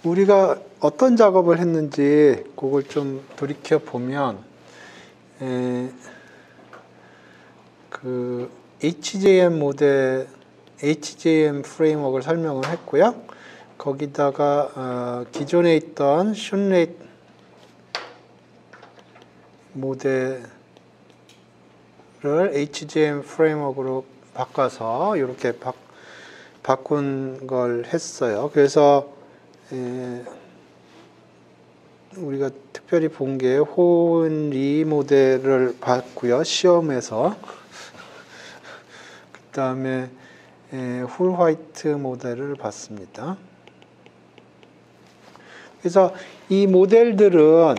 우리가 어떤 작업을 했는지 그걸 좀 돌이켜 보면 그 HJM 모델, HJM 프레임워크를 설명을 했고요. 거기다가 기존에 있던 슌레이트 모델을 HJM 프레임워크로 바꿔서 이렇게 바꾼 걸 했어요. 그래서 우리가 특별히 본 게 호은리 모델을 봤고요. 시험에서. 그 다음에 훌 화이트 모델을 봤습니다. 그래서 이 모델들은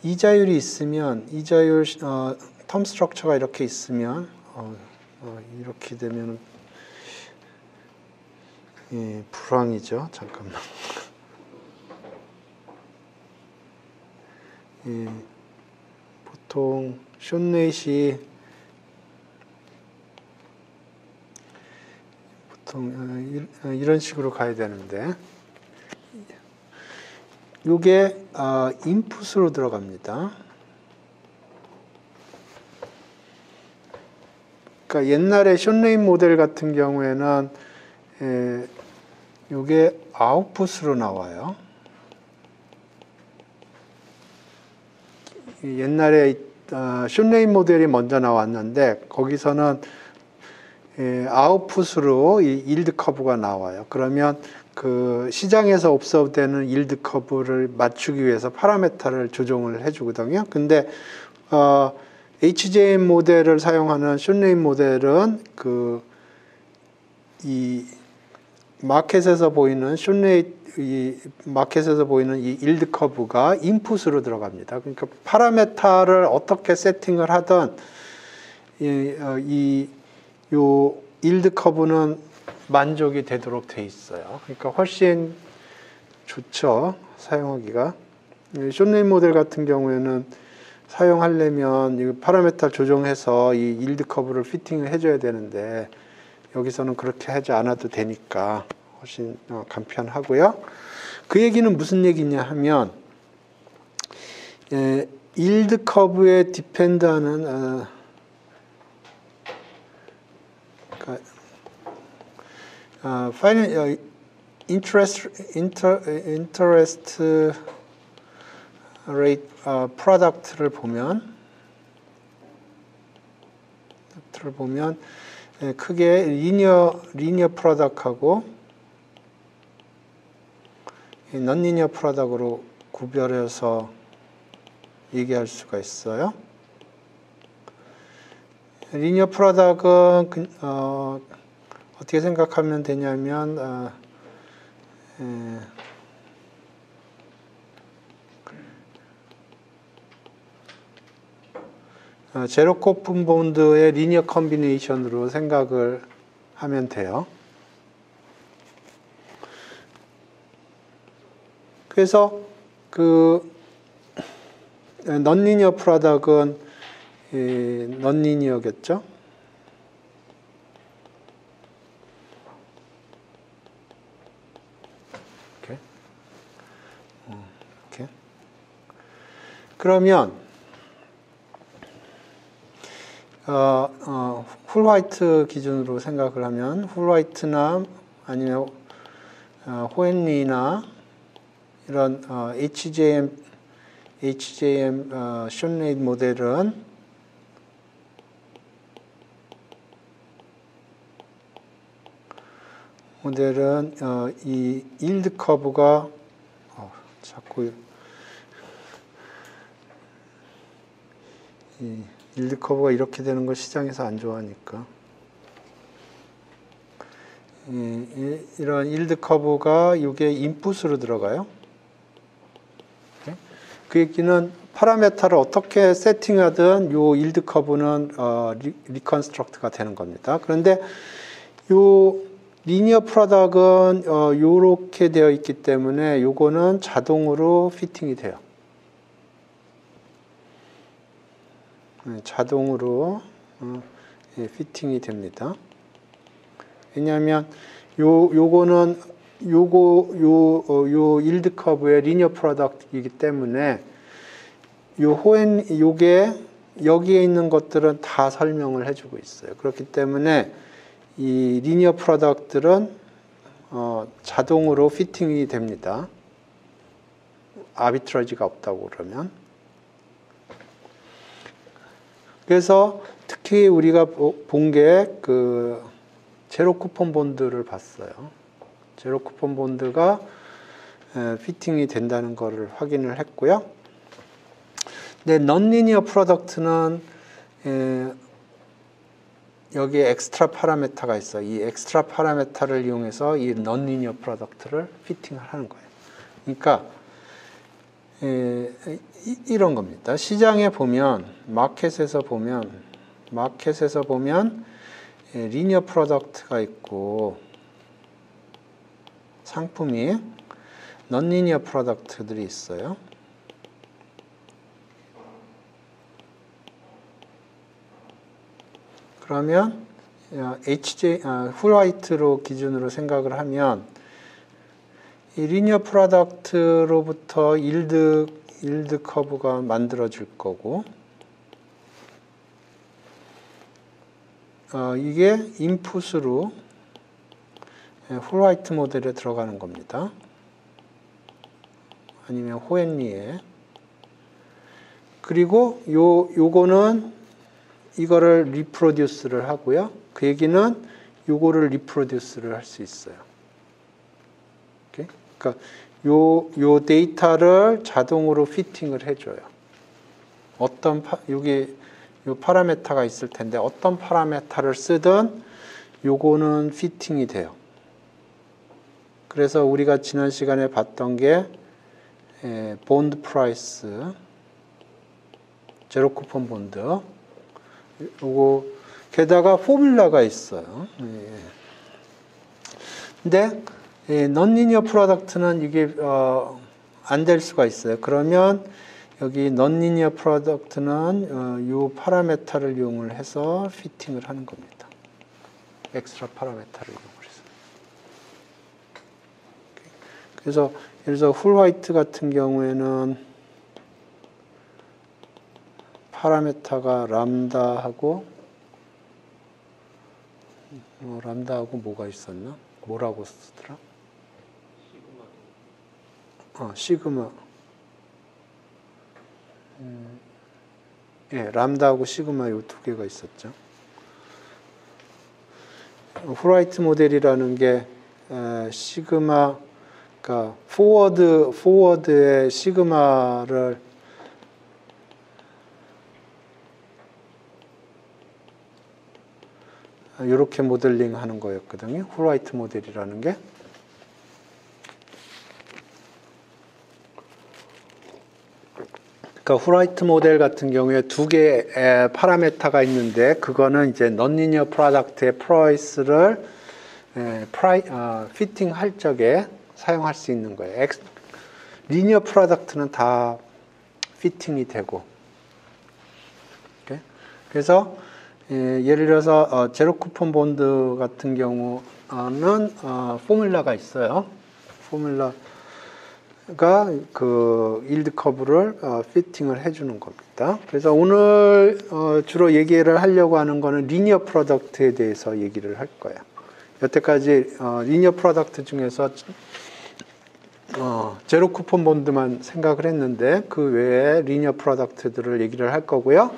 이자율이 있으면, 이자율 텀 스트럭처가 이렇게 있으면 이렇게 되면 불황이죠. 잠깐만. 보통 숏넷이 보통 이런 식으로 가야 되는데 이게 인풋으로 들어갑니다. 그러니까 옛날에 숏넷 모델 같은 경우에는 이게 아웃풋으로 나와요. 옛날에 숏넷 모델이 먼저 나왔는데 거기서는 아웃풋으로 이 일드 커브가 나와요. 그러면 그 시장에서 옵서브되는 일드 커브를 맞추기 위해서 파라메터를 조정을 해주거든요. 근데 HJM 모델을 사용하는 숏넷 모델은 이 마켓에서 보이는 이 일드 커브가 인풋으로 들어갑니다. 그러니까 파라메터를 어떻게 세팅을 하든 요 일드 커브는 만족이 되도록 돼 있어요. 그러니까 훨씬 좋죠, 사용하기가. 숏넷 모델 같은 경우에는 사용하려면 이 파라메터 조정해서 이 일드 커브를 피팅을 해줘야 되는데 여기서는 그렇게 하지 않아도 되니까 훨씬 간편하고요. 그 얘기는 무슨 얘기냐 하면 일드 커브에 디펜드하는 interest rate product를 보면 크게 리니어 프로덕트하고 non-linear 프로덕트로 구별해서 얘기할 수가 있어요. 리니어 프로덕트는 어떻게 생각하면 되냐면 제로 코픈 본드의 리니어 컨비네이션으로 생각을 하면 돼요. 그래서 non-linear 프로덕트는 non-linear겠죠. 이렇게. 그러면 훌 화이트 기준으로 생각을 하면 훌 화이트나 아니면 호헨리나 이런 HJM 숏넷 모델은 이 일드 커브가 자꾸 이 일드 커브가 이렇게 되는 걸 시장에서 안 좋아하니까 이런 일드 커브가 이게 인풋으로 들어가요. 그 얘기는 파라메터를 어떻게 세팅하든 요 일드 커브는 리컨스트럭트가 되는 겁니다. 그런데 요 리니어 프로덕트는 요렇게 되어 있기 때문에 요거는 자동으로 피팅이 돼요. 자동으로 피팅이 됩니다. 왜냐하면 요거는 요 일드 커브의 리니어 프로덕트이기 때문에 요게 여기에 있는 것들은 다 설명을 해주고 있어요. 그렇기 때문에 이 리니어 프로덕트는 자동으로 피팅이 됩니다. 아비트러지가 없다고 그러면. 그래서 특히 우리가 본 게 그 제로 쿠폰 본드를 봤어요. 제로 쿠폰 본드가 피팅이 된다는 것을 확인을 했고요. 근데 non-linear 프로덕트는 여기에 엑스트라 파라메타가 있어. 이 엑스트라 파라메타를 이용해서 이 non-linear 프로덕트를 피팅을 하는 거예요. 그러니까 이런 겁니다. 시장에 보면 마켓에서 보면 리니어 프로덕트가 있고 상품이 non-linear 프로덕트들이 있어요. 그러면 훌화이트로 기준으로 생각을 하면 이 리니어 프로덕트로부터 일드 커브가 만들어질 거고 이게 인풋으로 훌화이트 모델에 들어가는 겁니다. 아니면 호헨리에. 그리고 요거는 이거를 리프로듀스를 하고요. 그 얘기는 요거를 리프로듀스를 할 수 있어요. 오케이? 그러니까 요 데이터를 자동으로 피팅을 해줘요. 여기 요 파라메타가 있을 텐데 어떤 파라메타를 쓰든 요거는 피팅이 돼요. 그래서 우리가 지난 시간에 봤던 게 본드 프라이스, 제로 쿠폰 본드. 요거 게다가 포뮬라가 있어요. 근데 non-linear 프로덕트는 이게 안 될 수가 있어요. 그러면 여기 non-linear 프로덕트는 요 파라메타를 이용을 해서 피팅을 하는 겁니다. 엑스트라 파라메타를 이용을 해서. 그래서 예를 들어서 훌화이트 같은 경우에는 파라메타가 람다하고 뭐가 있었나? 뭐라고 쓰더라? 시그마. 람다하고 시그마 요 두 개가 있었죠. 훌화이트 모델이라는 게 시그마, 그러니까 포워드의 시그마를 이렇게 모델링 하는 거였거든요. 훌화이트 모델이라는 게. 그러니까 훌화이트 모델 같은 경우에 두 개의 파라메타가 있는데 그거는 이제 non-linear 프로덕트의 프라이스를 피팅 할 적에 사용할 수 있는 거예요. 리니어 프로덕트는 다 피팅이 되고. 그래서 예를 들어서 제로 쿠폰 본드 같은 경우는 포뮬라가 있어요. 포뮬라가 그 일드 커브를 피팅을 해주는 겁니다. 그래서 오늘 주로 얘기를 하려고 하는 거는 리니어 프로덕트에 대해서 얘기를 할 거예요. 여태까지 리니어 프로덕트 중에서 제로 쿠폰 본드만 생각을 했는데 그 외에 리니어 프로덕트들을 얘기를 할 거고요.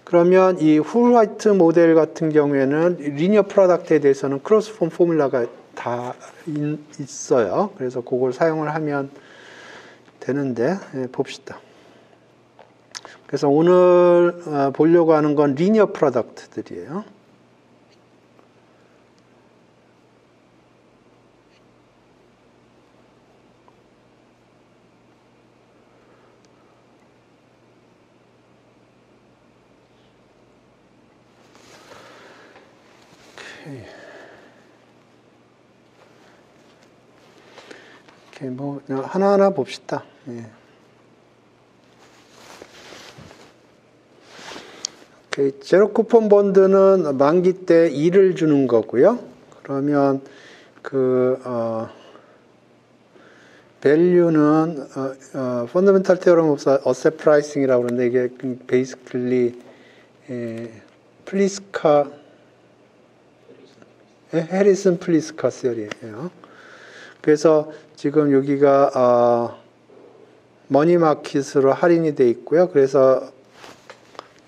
그러면 이 훌화이트 모델 같은 경우에는 리니어 프로덕트에 대해서는 크로스폼 포뮬라가 다 있어요. 그래서 그걸 사용을 하면 되는데 봅시다. 그래서 오늘 보려고 하는 건 리니어 프로덕트들이에요. 오케이, 뭐 하나하나 봅시다. 오케이, 제로 쿠폰 본드는 만기 때 2를 주는 거고요. 그러면 그 value는 fundamental theorem of asset pricing이라고 그러는데 이게 basically 플리스카 해리슨 플리스카 theory예요. 그래서 지금 여기가 머니마켓으로 할인이 돼 있고요. 그래서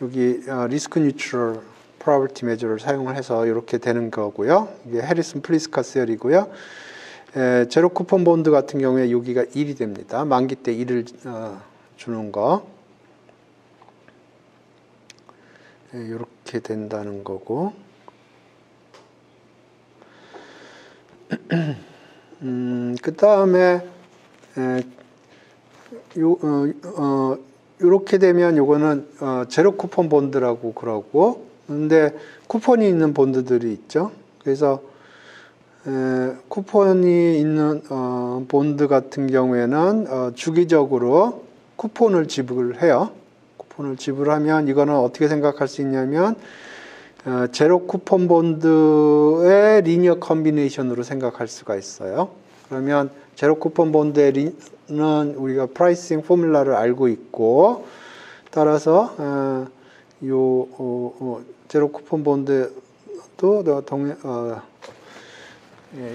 여기 리스크 뉴트럴 프로버티 메저를 사용을 해서 이렇게 되는 거고요. 이게 해리슨 플리스카 theory고요. 제로 쿠폰 본드 같은 경우에 여기가 1이 됩니다. 만기 때 1을 주는 거. 이렇게 된다는 거고. 그 다음에 이렇게 되면 요거는 제로 쿠폰 본드라고 그러고, 근데 쿠폰이 있는 본드들이 있죠. 그래서 쿠폰이 있는 본드 같은 경우에는 주기적으로 쿠폰을 지불해요. 쿠폰을 지불하면 이거는 어떻게 생각할 수 있냐면 제로 쿠폰 본드의 리니어 컨비네이션으로 생각할 수가 있어요. 그러면 제로 쿠폰 본드는 우리가 프라이싱 포뮬라를 알고 있고, 따라서 제로 쿠폰 본드도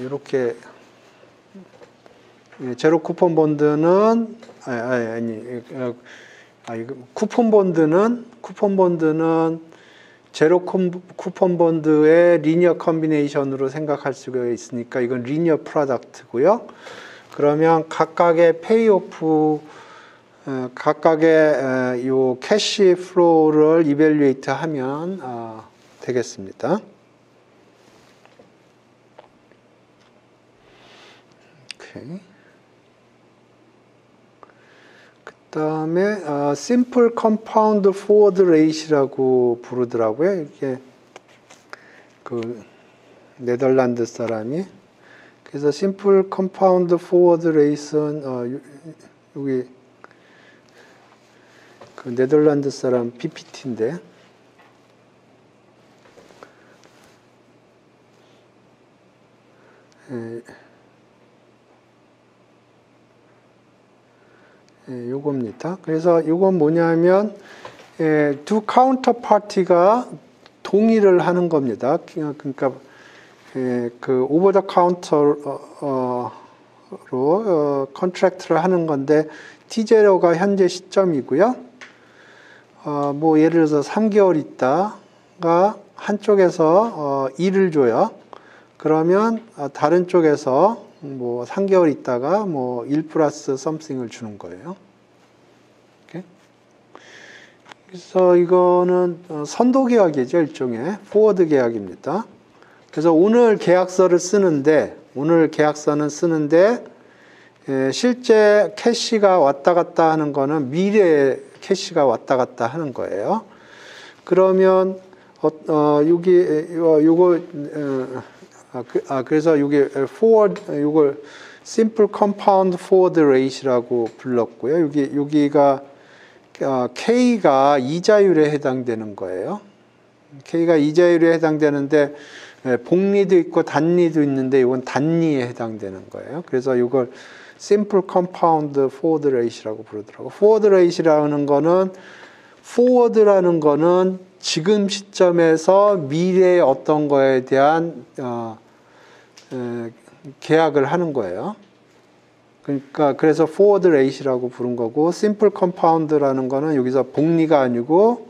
이렇게 제로 쿠폰 본드는 쿠폰 본드는 제로 쿠폰 본드의 리니어 컨비네이션으로 생각할 수가 있으니까 이건 리니어 프로덕트고요. 그러면 각각의 페이오프, 각각의 요 캐시 플로우를 이밸류에이트 하면 되겠습니다. 오케이. 그 다음에 심플 컴파운드 포워드 레이시라고 부르더라고요. 이게 그 네덜란드 사람이. 그래서 심플 컴파운드 포워드 레이스는 여기 그 네덜란드 사람 PPT인데, 요겁니다. 그래서 요건 뭐냐면 두 카운터 파티가 동의를 하는 겁니다. 그러니까 그 오버 더 카운터로 컨트랙트를 하는 건데 T0가 현재 시점이고요. 뭐 예를 들어서 3개월 있다가 한쪽에서 1을 줘요. 그러면 다른 쪽에서 뭐 3개월 있다가 뭐 1 플러스 something을 주는 거예요. 이렇게. 그래서 이거는 선도 계약이죠. 일종의 포워드 계약입니다. 그래서 오늘 계약서는 쓰는데 실제 캐시가 왔다 갔다 하는 거는 미래에 캐시가 왔다 갔다 하는 거예요. 그러면 그래서 여기 forward 이걸 simple compound forward rate라고 불렀고요. 여기가 K가 이자율에 해당되는 거예요. K가 이자율에 해당되는데 복리도 있고 단리도 있는데 이건 단리에 해당되는 거예요. 그래서 이걸 simple compound forward rate라고 부르더라고요. forward라는 거는 지금 시점에서 미래의 어떤 거에 대한 계약을 하는 거예요. 그러니까 그래서 forward rate라고 부른 거고, simple compound라는 거는 여기서 복리가 아니고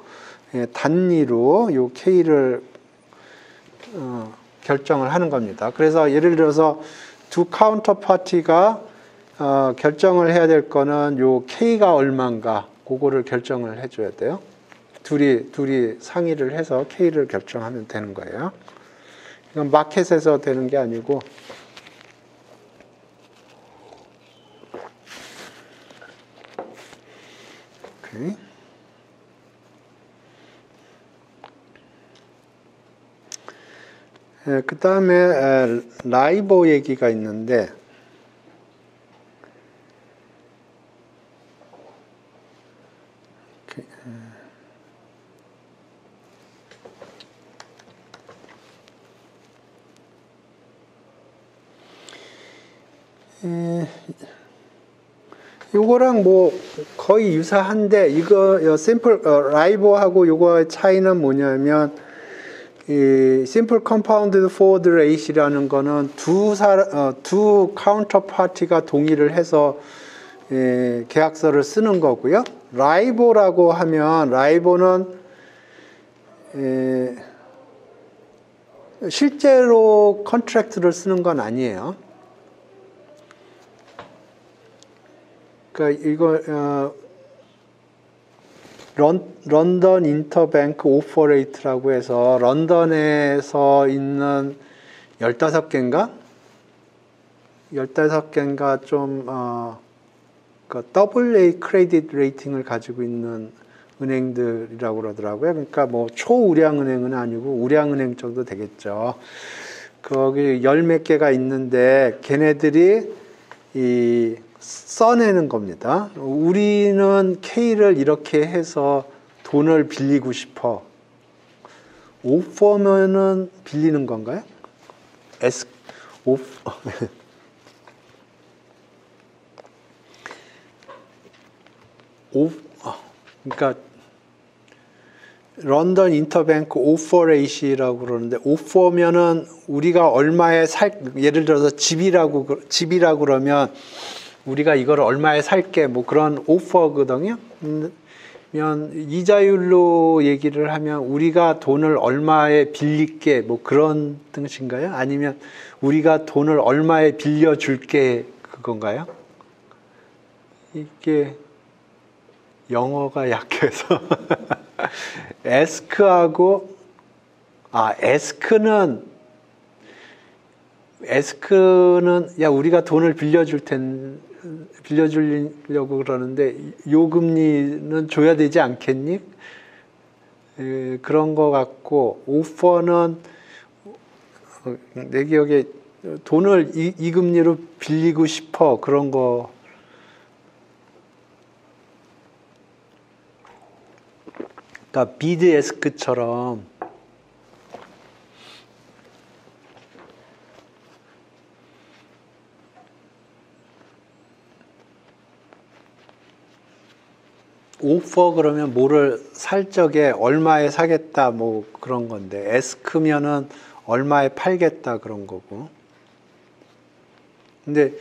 단리로 요 K를 결정을 하는 겁니다. 그래서 예를 들어서 두 카운터 파티가 결정을 해야 될 거는 요 K가 얼마인가 그거를 결정을 해줘야 돼요. 둘이 상의를 해서 K를 결정하면 되는 거예요. 이건 마켓에서 되는 게 아니고 오케이. 그 다음에 라이보 얘기가 있는데, 요거랑 뭐 거의 유사한데 이거 심플 라이보하고 요거의 차이는 뭐냐면 이 심플 컴파운드 포워드 레이시라는 거는 두 카운터 파티가 동의를 해서 계약서를 쓰는 거고요. 라이보라고 하면 라이보는 실제로 컨트랙트를 쓰는 건 아니에요. 그러니까 이거 런던 인터뱅크 오퍼 레이트라고 해서 런던에서 있는 15개인가? 15개인가 좀 그 AA 크레딧 레이팅을 가지고 있는 은행들이라고 그러더라고요. 그러니까 뭐 초우량 은행은 아니고 우량 은행 정도 되겠죠. 거기 10몇 개가 있는데 걔네들이 써내는 겁니다. 우리는 K를 이렇게 해서 돈을 빌리고 싶어. 오퍼면은 빌리는 건가요? 그러니까 런던 인터뱅크 오퍼 레이시라고 그러는데 오퍼면은 우리가 얼마에 예를 들어서 집이라고 그러면 우리가 이걸 얼마에 살게 뭐 그런 오퍼거든요. 이자율로 얘기를 하면 우리가 돈을 얼마에 빌릴게 뭐 그런 뜻인가요? 아니면 우리가 돈을 얼마에 빌려줄게 그건가요? 이게 영어가 약해서 에스크하고 에스크는 야 우리가 돈을 빌려주려고 그러는데 요금리는 줘야 되지 않겠니? 그런 거 같고 오퍼는 내 기억에 돈을 이 금리로 빌리고 싶어 그런 거. 그러니까 비드 에스크처럼 오퍼 그러면 뭐를 살 적에 얼마에 사겠다 뭐 그런 건데 에스크면은 얼마에 팔겠다 그런 거고. 근데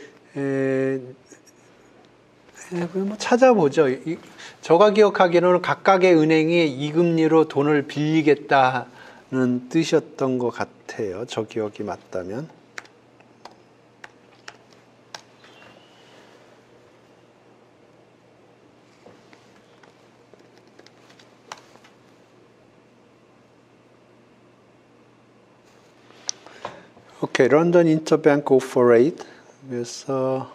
뭐 찾아보죠. 제가 기억하기로는 각각의 은행이 이 금리로 돈을 빌리겠다는 뜻이었던 것 같아요. 저 기억이 맞다면. 오케이, 런던 인터뱅크 오퍼 레이트. 그래서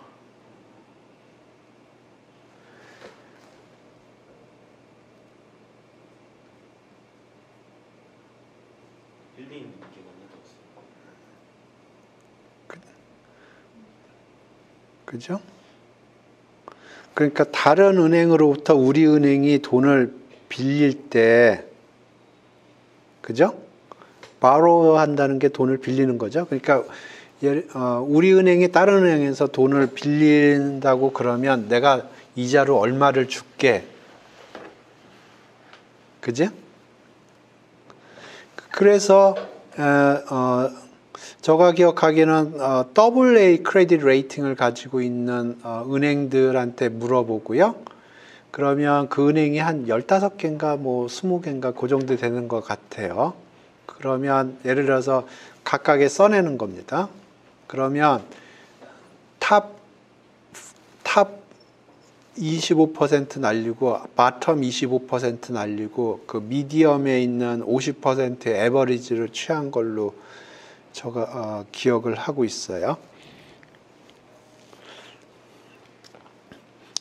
그죠? 그러니까 다른 은행으로부터 우리 은행이 돈을 빌릴 때, 그죠? 바로 한다는 게 돈을 빌리는 거죠. 그러니까 우리 은행이 다른 은행에서 돈을 빌린다고 그러면 내가 이자로 얼마를 줄게. 그죠? 그래서 제가 기억하기에는 AA 크레딧 레이팅을 가지고 있는 은행들한테 물어보고요. 그러면 그 은행이 한 15개인가 뭐 20개인가 그 정도 되는 것 같아요. 그러면 예를 들어서 각각에 써내는 겁니다. 그러면 탑 25% 날리고 바텀 25% 날리고 그 미디엄에 있는 50%의 에버리지를 취한 걸로 제가 기억을 하고 있어요.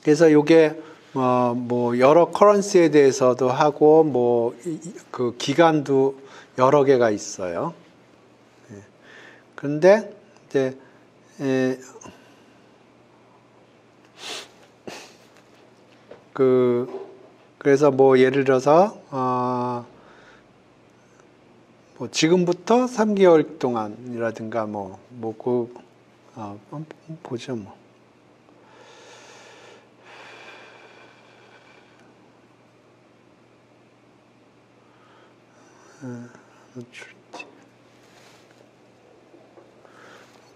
그래서 이게 뭐 여러 커런시에 대해서도 하고 뭐 그 기간도 여러 개가 있어요. 그런데 이제 그래서 뭐 예를 들어서 뭐 지금부터 3개월 동안이라든가 보죠 뭐.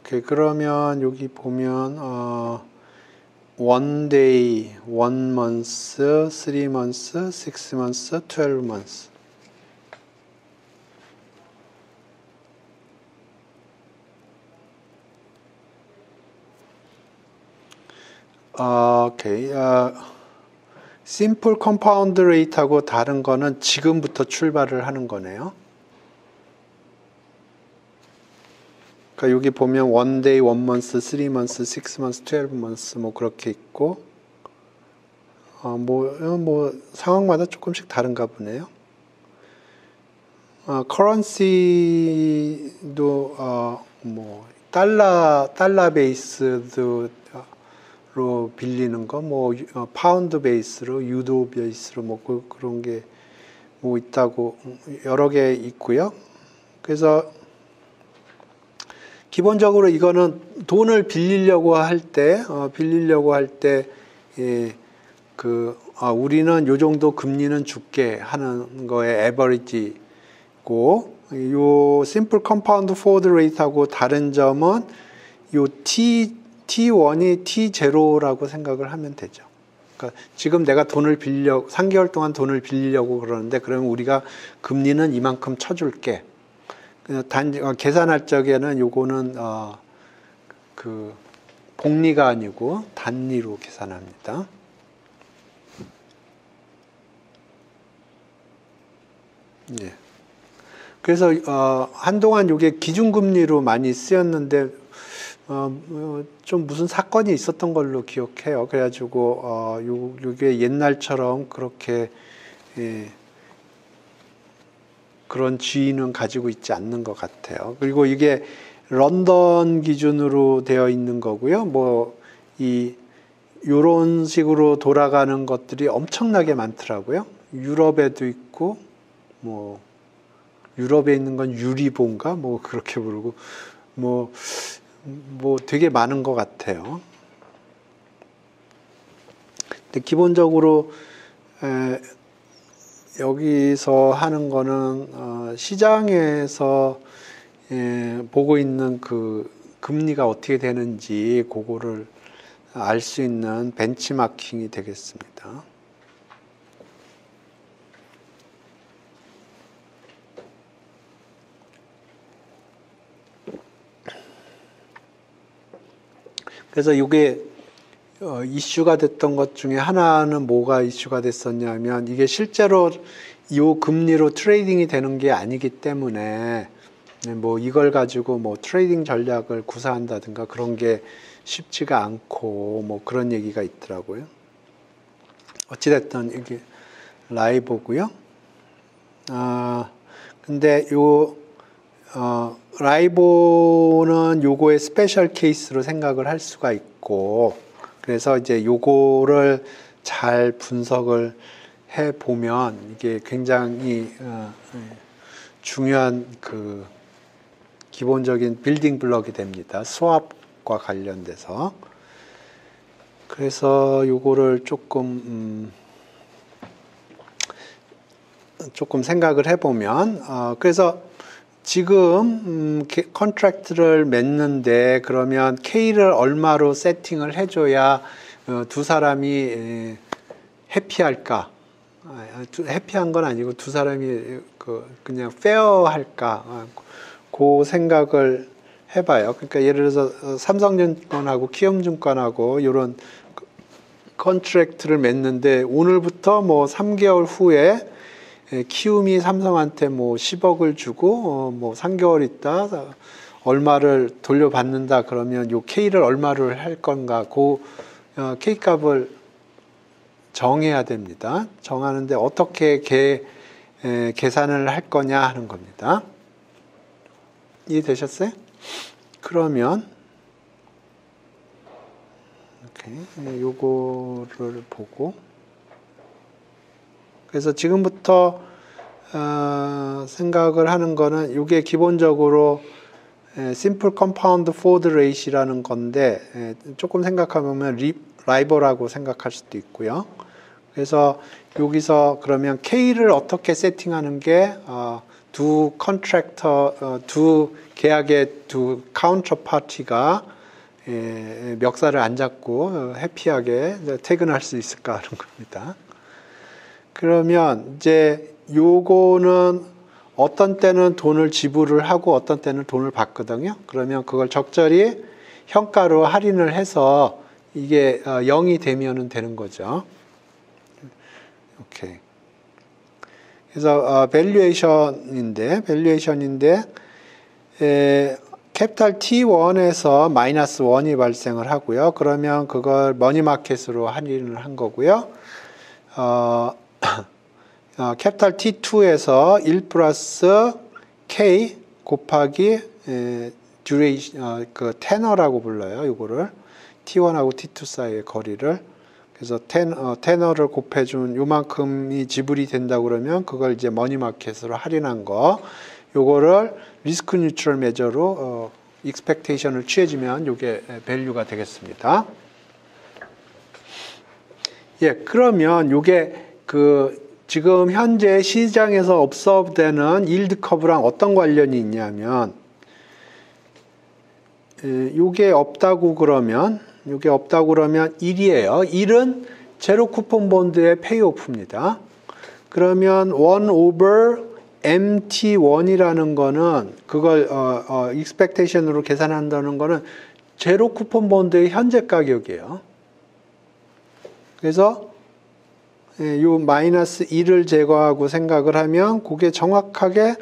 오케이, 그러면 여기 보면 one day, 1 month, 3 months, 6 months, 12 months. 오케이. 심플 컴파운드 레이트하고 다른 거는 지금부터 출발을 하는 거네요. 그러니까 여기 보면 one day, 1 month, 3 months, 6 months, 12 months 뭐 그렇게 있고 뭐 상황마다 조금씩 다른가 보네요. 커런시도 뭐 달러 베이스도 로 빌리는 거, 뭐 파운드 베이스로, 유도 베이스로 뭐 그런 게 뭐 있다고 여러 개 있고요. 그래서 기본적으로 이거는 돈을 빌리려고 할 때, 우리는 요 정도 금리는 줄게 하는 거에 에버리지고, 요 심플 컴파운드 포워드 레이트하고 다른 점은 요 T1이 T0라고 생각을 하면 되죠. 그러니까 지금 내가 3개월 동안 돈을 빌리려고 그러는데, 그러면 우리가 금리는 이만큼 쳐줄게. 계산할 적에는 요거는, 복리가 아니고 단리로 계산합니다. 예. 그래서, 한동안 요게 기준금리로 많이 쓰였는데, 좀 무슨 사건이 있었던 걸로 기억해요. 그래가지고, 요게 옛날처럼 그렇게, 그런 지위는 가지고 있지 않는 것 같아요. 그리고 이게 런던 기준으로 되어 있는 거고요. 요런 식으로 돌아가는 것들이 엄청나게 많더라고요. 유럽에도 있고, 유럽에 있는 건 유리본가? 그렇게 부르고, 되게 많은 것 같아요. 근데 기본적으로 여기서 하는 거는 시장에서 보고 있는 그 금리가 어떻게 되는지 그거를 알 수 있는 벤치마킹이 되겠습니다. 그래서 이게 이슈가 됐던 것 중에 하나는 뭐가 이슈가 됐었냐면, 이게 실제로 이 금리로 트레이딩이 되는 게 아니기 때문에 이걸 가지고 트레이딩 전략을 구사한다든가 그런 게 쉽지가 않고 그런 얘기가 있더라고요. 어찌됐든 이게 라이보고요. 근데 라이보는 요거의 스페셜 케이스로 생각을 할 수가 있고, 그래서 이제 요거를 잘 분석을 해 보면 이게 굉장히 중요한 기본적인 빌딩 블럭이 됩니다. 스왑과 관련돼서. 그래서 요거를 조금 생각을 해 보면, 그래서 지금 컨트랙트를 맺는데, 그러면 K를 얼마로 세팅을 해줘야 두 사람이 해피할까? 해피한 건 아니고 두 사람이 그냥 페어할까? 그 생각을 해봐요. 그러니까 예를 들어서 삼성증권하고 키움증권하고 이런 컨트랙트를 맺는데, 오늘부터 3개월 후에 키움이 삼성한테 10억을 주고 3개월 있다 얼마를 돌려받는다 그러면 요 K를 얼마를 할 건가, K 값을 정해야 됩니다. 정하는데 어떻게 계산을 할 거냐 하는 겁니다. 이해되셨어요? 그러면 이렇게 요거를 보고, 그래서 지금부터 생각을 하는 거는, 이게 기본적으로 심플 컴파운드 포워드 레이트라는 건데, 조금 생각하면 라이버라고 생각할 수도 있고요. 그래서 여기서 그러면 K를 어떻게 세팅하는 게 두 컨트랙터, 두 계약의 두 카운터 파티가 멱살을 안 잡고 해피하게 퇴근할 수 있을까 하는 겁니다. 그러면 이제 요거는 어떤 때는 돈을 지불을 하고 어떤 때는 돈을 받거든요. 그러면 그걸 적절히 현가로 할인을 해서 이게 0이 되면은 되는 거죠. 오케이. 그래서 밸류에이션인데 캐피탈 T1에서 마이너스 1이 발생을 하고요. 그러면 그걸 머니마켓으로 할인을 한 거고요. 캐피탈 T2에서 1 플러스 K 곱하기 듀레이션, 그 테너라고 불러요. 이거를 T1하고 T2 사이의 거리를. 그래서 테너를 곱해준 요만큼이 지불이 된다 그러면 그걸 이제 머니마켓으로 할인한 거. 요거를 리스크 뉴트럴 메저로 익스펙테이션을 취해주면 요게 밸류가 되겠습니다. 예, 그러면 요게 지금 현재 시장에서 observe되는 일드 커브랑 어떤 관련이 있냐면 요게 없다고 그러면 1이에요. 1은 제로 쿠폰 본드의 페이오프입니다. 그러면 1 over MT1이라는 거는 그걸 expectation으로 계산한다는 거는 제로 쿠폰 본드의 현재 가격이에요. 그래서 요 마이너스 1을 제거하고 생각을 하면 그게 정확하게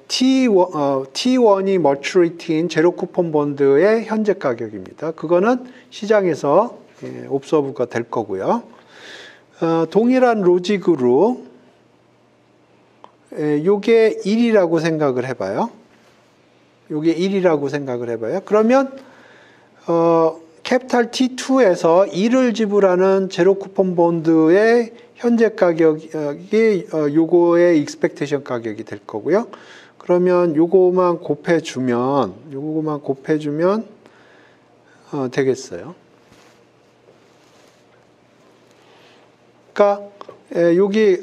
T1이 머추리티인 제로 쿠폰 본드의 현재 가격입니다. 그거는 시장에서 옵서브가 될 거고요. 동일한 로직으로 요게 1이라고 생각을 해봐요. 그러면 캐피탈 T2에서 1을 지불하는 제로 쿠폰 본드의 현재 가격이 요거의 익스펙테이션 가격이 될 거고요. 그러면 요거만 곱해주면 되겠어요. 그러니까 여기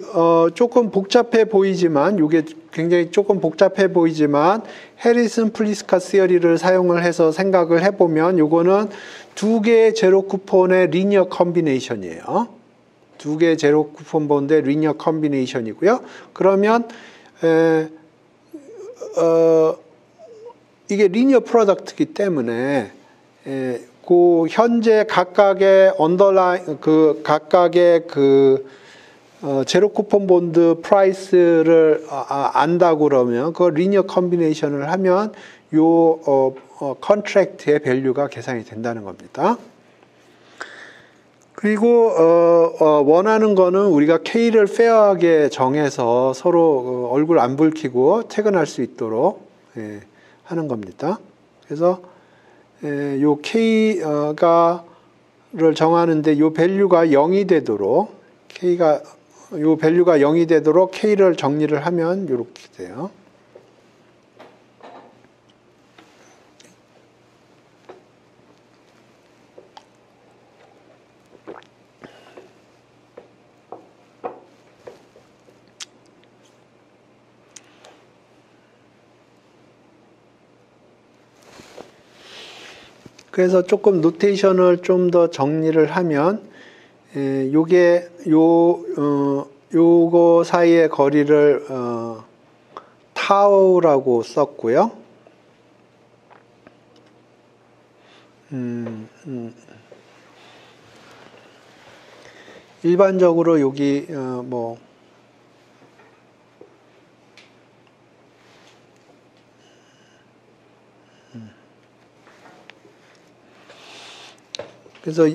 조금 복잡해 보이지만 요게 굉장히 조금 복잡해 보이지만 해리슨 플리스카 시어리를 사용을 해서 생각을 해보면 요거는 두 개의 제로 쿠폰의 리니어 컨비네이션이에요. 두 개의 제로 쿠폰 본드의 리니어 컨비네이션이고요. 그러면 이게 리니어 프로덕트이기 때문에 그 현재 각각의 언더라인 각각의 제로 쿠폰 본드 프라이스를 안다고 그러면 그 리니어 컨비네이션을 하면 요 컨트랙트의 밸류가 계산이 된다는 겁니다. 그리고 원하는 거는 우리가 K를 페어하게 정해서 서로 얼굴 안 붉히고 퇴근할 수 있도록 하는 겁니다. 그래서 요 K를 정하는데 요 밸류가 0이 되도록 요 밸류가 0이 되도록 K를 정리를 하면 이렇게 돼요. 그래서 조금 노테이션을 좀 더 정리를 하면 요거 사이의 거리를 타우라고 썼고요. 일반적으로 여기 그래서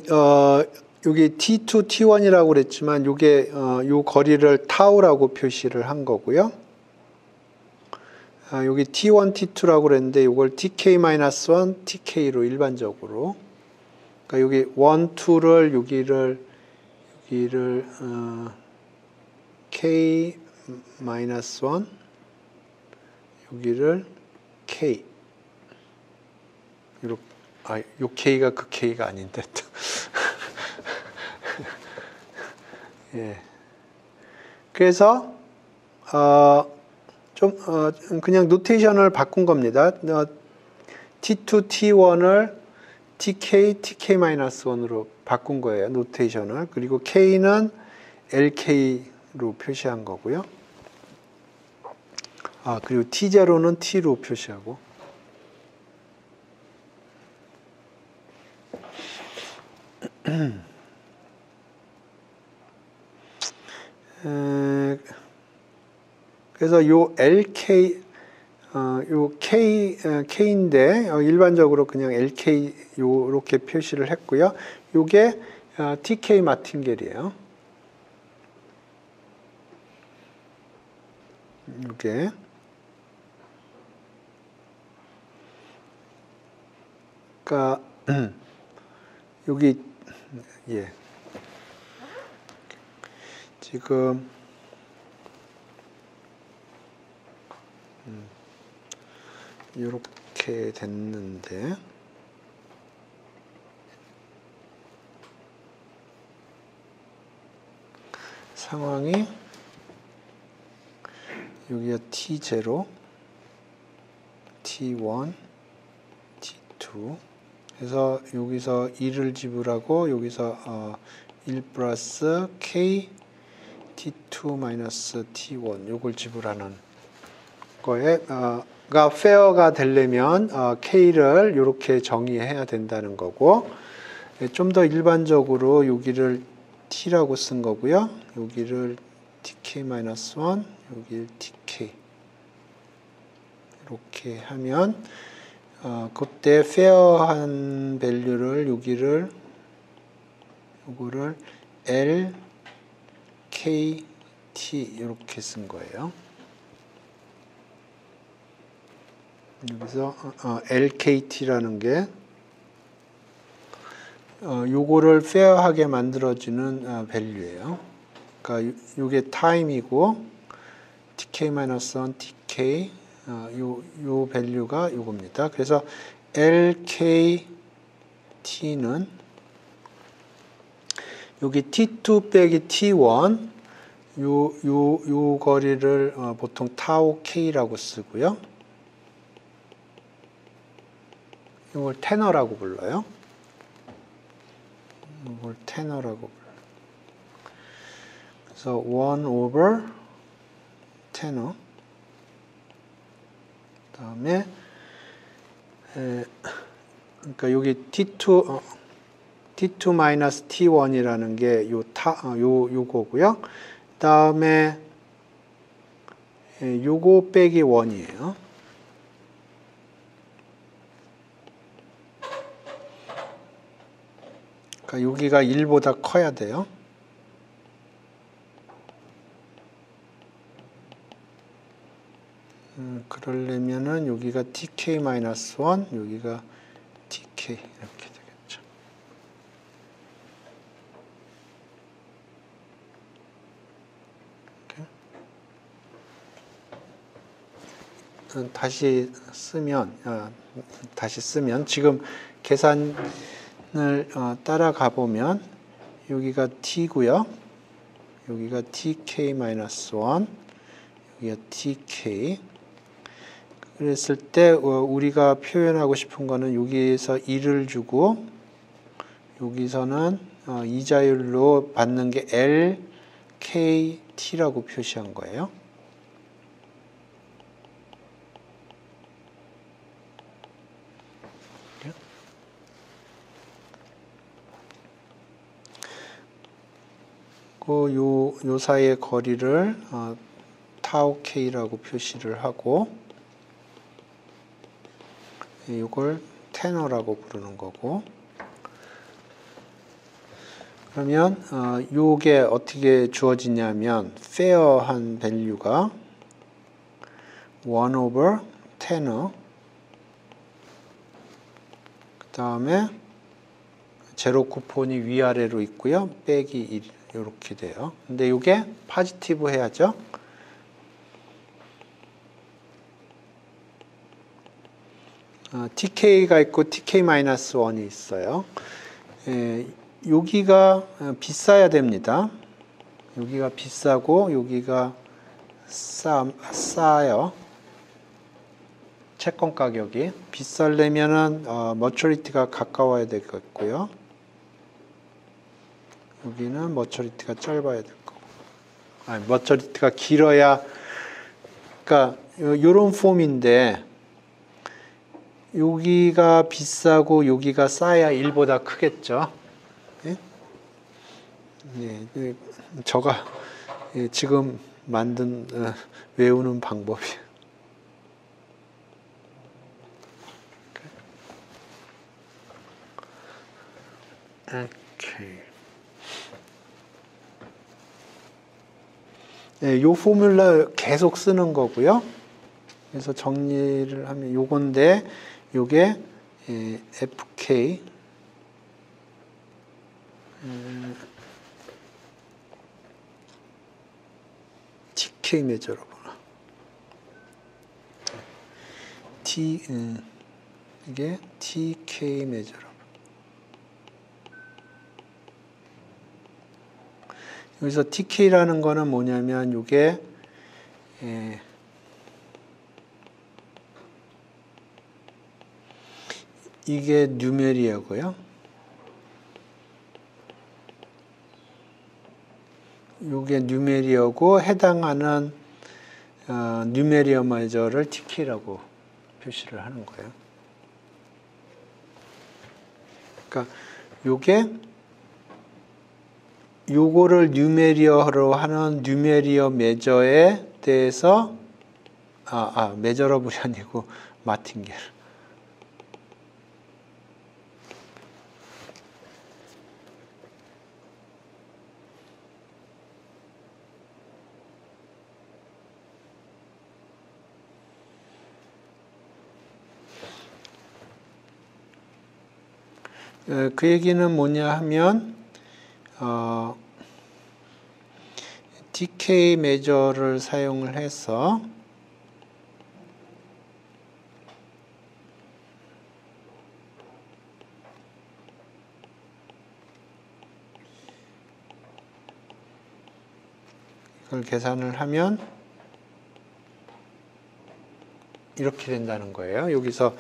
여기 T2, T1이라고 그랬지만 요게 요 거리를 타우라고 표시를 한 거고요. 여기 T1, T2라고 그랬는데 요걸 TK-1, TK로 일반적으로. 그러니까 여기 1, 2를 여기를 K-1 여기를 K 이렇게 요 K가 그 K가 아닌데 또. 예. 그래서 좀 그냥 노테이션을 바꾼 겁니다. T2, T1을 TK, TK-1으로 바꾼 거예요. 노테이션을. 그리고 K는 LK로 표시한 거고요. 그리고 T0는 T로 표시하고. 그래서 요 LK, 요 K인데 일반적으로 그냥 LK 요렇게 표시를 했고요. 요게 TK 마틴겔이에요. 요게 그러니까 여기 지금 이렇게 됐는데 상황이 여기가 T0, T1, T2 그래서 여기서 2를 지불하고 여기서 1 플러스 K T2 마이너스 T1 요걸 지불하는 거에 가 페어가 되려면 K를 이렇게 정의해야 된다는 거고 좀 더 일반적으로 여기를 T라고 쓴 거고요. 여기를 TK-1 여기 TK 이렇게 하면 그때 페어한 밸류를 요거를 L, K, T 이렇게 쓴 거예요. 여기서 LKT라는 게 요거를 페어하게 만들어주는 밸류예요. 그러니까 요게 타임이고 TK-1 TK 요 밸류가 요겁니다. 그래서 LKT는 여기 T2 빼기 T1 요 거리를 보통 타우 K라고 쓰고요. 이걸 테너라고 불러요. 이걸 테너라고 불러요. 그래서 1 over 테너 다음에 그러니까 여기 T2 마이너스 T1이라는 게 요거고요. 다음에 요거 빼기 1이에요. 그러니까 여기가 1보다 커야 돼요. 그러려면은 여기가 TK-1, 여기가 TK 이렇게 되겠죠. 이렇게. 다시 쓰면 지금 계산을 따라가 보면 여기가 T고요. 여기가 TK-1, 여기가 TK. 그랬을 때 우리가 표현하고 싶은 거는 여기에서 1을 주고 여기서는 이자율로 받는 게 LKT라고 표시한 거예요. 요 사이의 거리를 타우 K라고 표시를 하고 이걸 테너라고 부르는 거고 그러면 요게 어떻게 주어지냐면 페어한 밸류가 1 over 테너 그 다음에 제로 쿠폰이 위아래로 있고요. 빼기 1 이렇게 돼요. 근데 이게 포지티브 해야죠. TK가 있고 TK-1이 있어요. 여기가 비싸야 됩니다. 여기가 비싸고 여기가 싸요. 채권 가격이 비싸려면은 머처리티가 가까워야 되겠고요. 여기는 머처리티가 짧아야 될 거고, 아니 머처리티가 길어야, 그러니까 요런 폼인데 여기가 비싸고 여기가 싸야 1보다 크겠죠. 예? 예, 저가 지금 만든 외우는 방법이에요. 오케이. 네, 요 포뮬러 계속 쓰는 거고요. 그래서 정리를 하면 요건데, 요게 FK TK 메저로 보나. 이게 TK 메저로. 여기서 TK라는 거는 뭐냐면 요게 이게 뉴메리어고요. 요게 뉴메리어고 해당하는 뉴메리어 메저를 TK라고 표시를 하는 거예요. 그러니까 요거를 뉴메리어로 하는 뉴메리어 메저에 대해서 메저러블이 아니고 마틴겔. 그 얘기는 뭐냐 하면 TK 메저를 사용을 해서 이걸 계산을 하면 이렇게 된다는 거예요. 여기서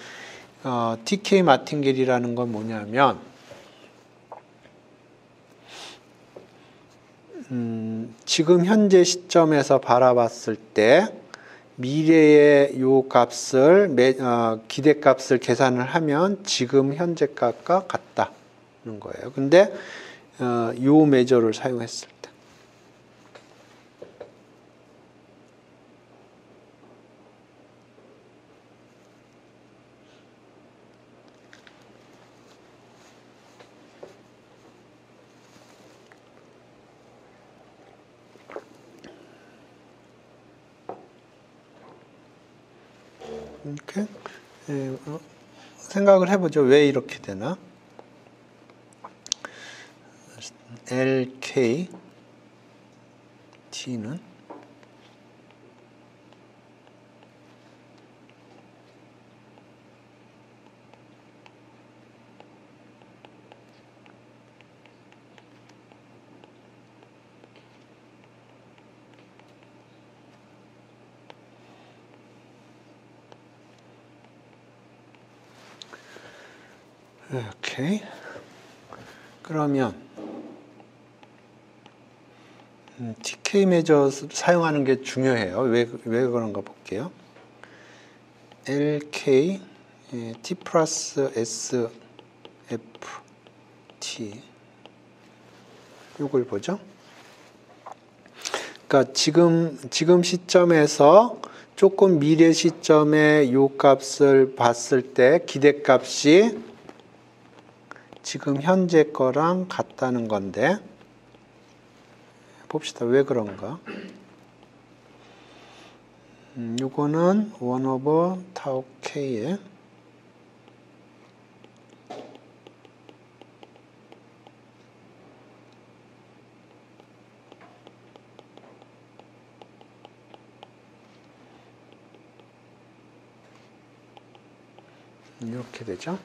TK 마틴겔이라는 건 뭐냐면 지금 현재 시점에서 바라봤을 때 미래의 요 값을 기대값을 계산을 하면 지금 현재 값과 같다는 거예요. 근데 요 메저를 사용했을 때 이렇게 생각을 해보죠. 왜 이렇게 되나? LK T는 오케이. 그러면 TK 메저 사용하는 게 중요해요. 왜 그런가 볼게요. LK T 플러스 S F T 이걸 보죠. 그러니까 지금 시점에서 조금 미래 시점에 요 값을 봤을 때 기대값이 지금 현재 거랑 같다는 건데 봅시다. 왜 그런가? 요거는 1 타우 K에 이렇게 되죠.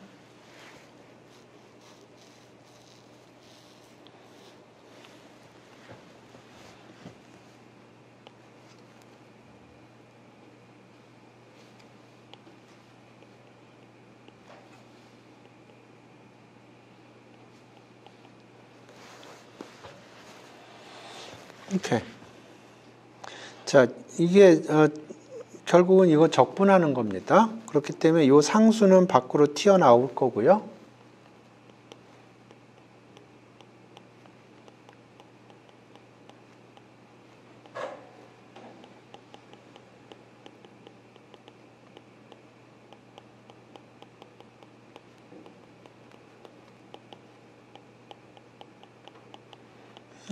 오케이. 자, 이게 결국은 이거 적분하는 겁니다. 그렇기 때문에 이 상수는 밖으로 튀어나올 거고요.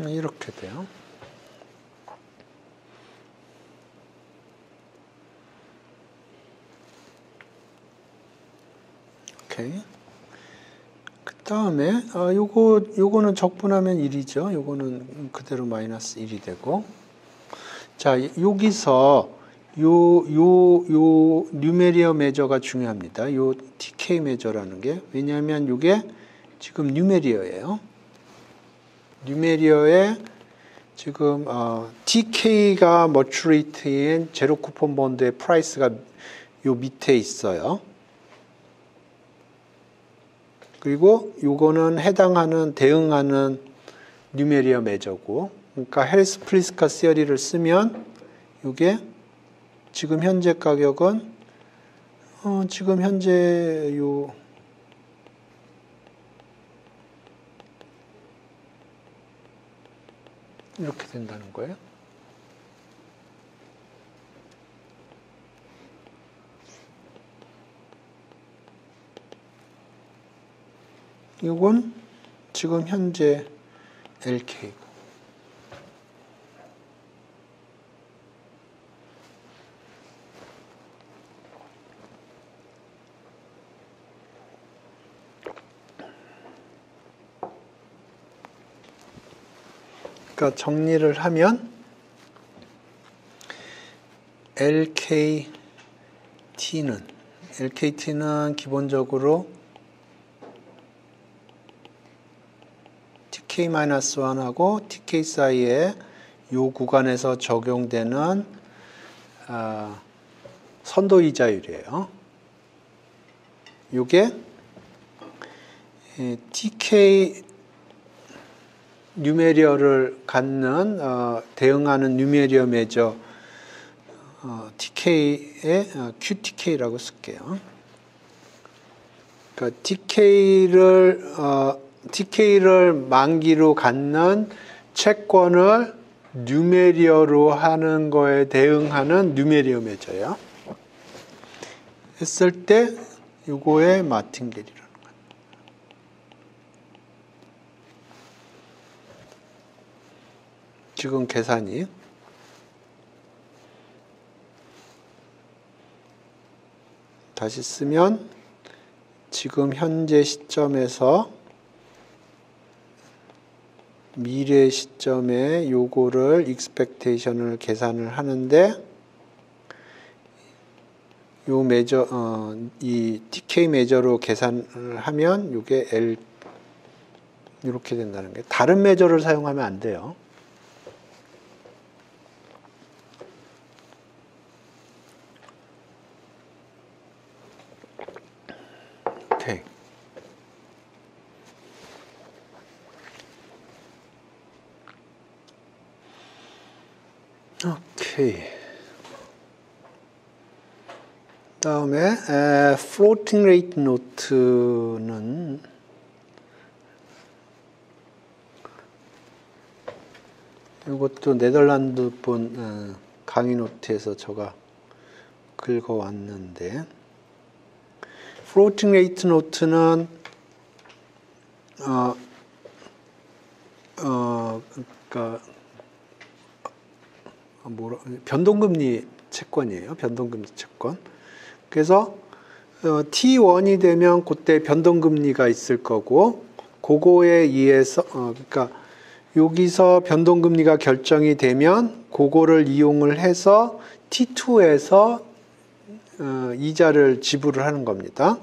이렇게 돼요. 오케이. 그 다음에 요거는 적분하면 1이죠. 요거는 그대로 마이너스 1이 되고. 자, 여기서 요 뉴메리어 메저가 중요합니다. 요 TK 메저라는 게. 왜냐하면 요게 지금 뉴메리어예요. 뉴메리어에 지금 TK가 머추리티인 제로 쿠폰 본드의 프라이스가 요 밑에 있어요. 그리고 요거는 대응하는 뉴메리어 메저고, 그러니까 헬스 프리스카 시어리를 쓰면 요게 지금 현재 가격은 지금 현재 요 이렇게 된다는 거예요. 이건 지금 현재 LK고. 그러니까 정리를 하면 LKT는 기본적으로 TK-1하고 TK 사이에 요 구간에서 적용되는 선도이자율이에요. 요게 TK 뉴메리어를 갖는 대응하는 뉴메리어 메저 TK의 QTK라고 쓸게요. 그러니까 TK를 만기로 갖는 채권을 뉴메리어로 하는 거에 대응하는 뉴메리어 메저예요. 했을 때 요거의 마틴겔이라는 거예요. 지금 계산이 다시 쓰면 지금 현재 시점에서 미래 시점에 요거를 익스펙테이션을 계산을 하는데 요 메저 이 TK 메저로 계산을 하면 요게 L 이렇게 된다는 게, 다른 메저를 사용하면 안 돼요. 오케이. 오케이. 다음에 floating rate note는 이것도 네덜란드 분 강의 노트에서 제가 긁어왔는데, floating rate note는 그러니까 변동금리 채권이에요. 변동금리 채권. 그래서 T1이 되면 그때 변동금리가 있을 거고, 그거에 의해서 그러니까 여기서 변동금리가 결정이 되면 그거를 이용을 해서 T2에서 이자를 지불을 하는 겁니다.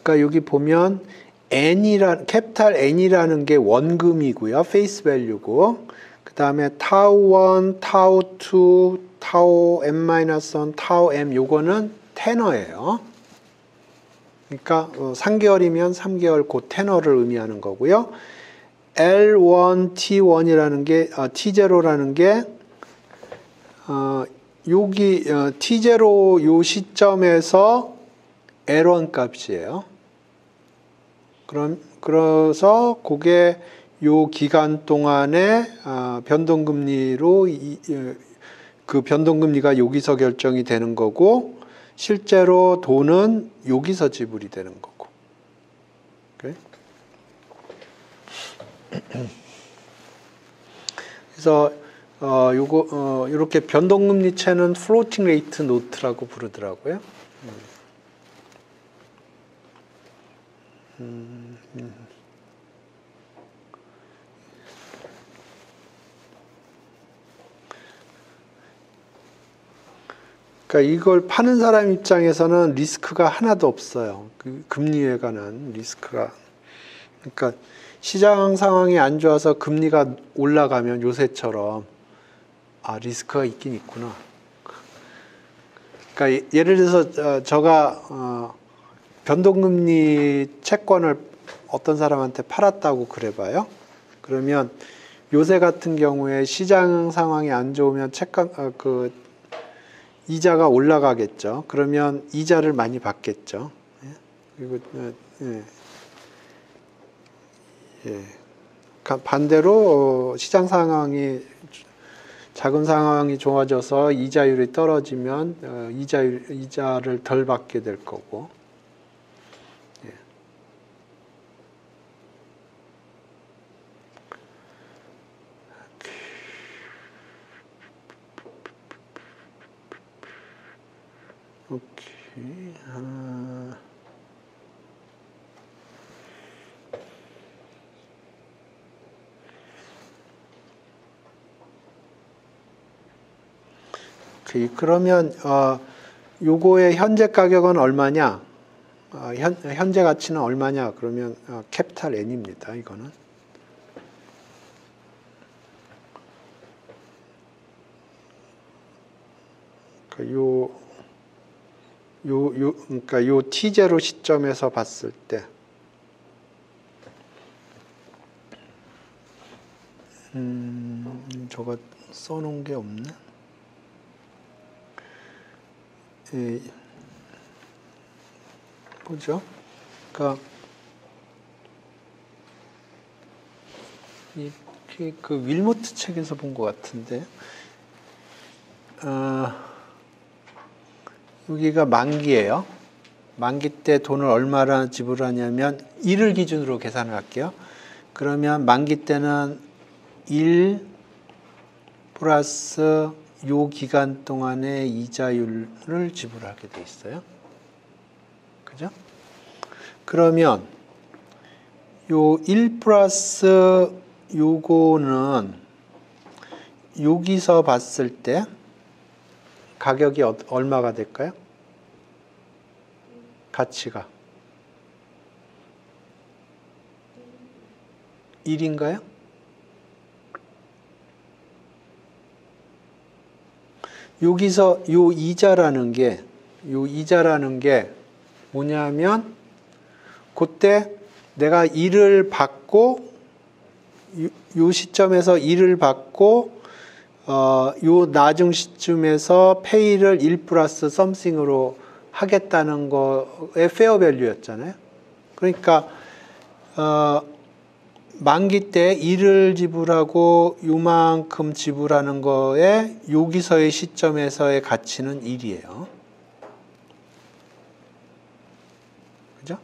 그러니까 여기 보면 캐피탈 N이라는 게 원금이고요. 페이스 밸류고, 그 다음에 타우1, 타우2, 타우 M-1, 타우 M 요거는 테너예요. 그러니까 3개월이면 3개월 그 테너를 의미하는 거고요. L1, T1이라는 게, T0라는 게, 여기, T0 요 시점에서 L1 값이에요. 그래서 그게 요 기간 동안에 변동금리로 그 변동금리가 여기서 결정이 되는 거고 실제로 돈은 여기서 지불이 되는 거고. 오케이? 그래서 이렇게 변동금리채는 플로팅 레이트 노트라고 부르더라고요. 그러니까 이걸 파는 사람 입장에서는 리스크가 하나도 없어요. 그 금리에 관한 리스크가. 그러니까 시장 상황이 안 좋아서 금리가 올라가면 요새처럼 리스크가 있긴 있구나. 그러니까 예를 들어서 제가 변동금리 채권을 어떤 사람한테 팔았다고 그래봐요. 그러면 요새 같은 경우에 시장 상황이 안 좋으면 채권 이자가 올라가겠죠. 그러면 이자를 많이 받겠죠. 그리고 반대로 시장 상황이 자금 상황이 좋아져서 이자율이 떨어지면 이자를 덜 받게 될 거고. 오케이. 오케이. 그러면 요거의 현재 가격은 얼마냐? 현재 가치는 얼마냐? 그러면 캐피탈 N입니다. 이거는. 그러니까 요 T0 시점에서 봤을 때, 저거 써놓은 게 없네. 보죠. 그러니까 그 윌모트 책에서 본 것 같은데, 여기가 만기예요. 만기 때 돈을 얼마나 지불하냐면 1을 기준으로 계산을 할게요. 그러면 만기 때는 1 플러스 요 기간 동안의 이자율을 지불하게 돼 있어요. 그죠? 그러면 요 1 플러스 요거는 여기서 봤을 때 가격이 얼마가 될까요? 가치가 1인가요? 여기서 요 이자라는 게 뭐냐면 그때 내가 1을 받고 요 시점에서 1을 받고 요 나중 시점에서 페이를 1 플러스 썸씽으로 하겠다는 거의 페어 밸류였잖아요. 그러니까 만기 때 1을 지불하고 요만큼 지불하는 거에 여기서의 시점에서의 가치는 1이에요. 그죠?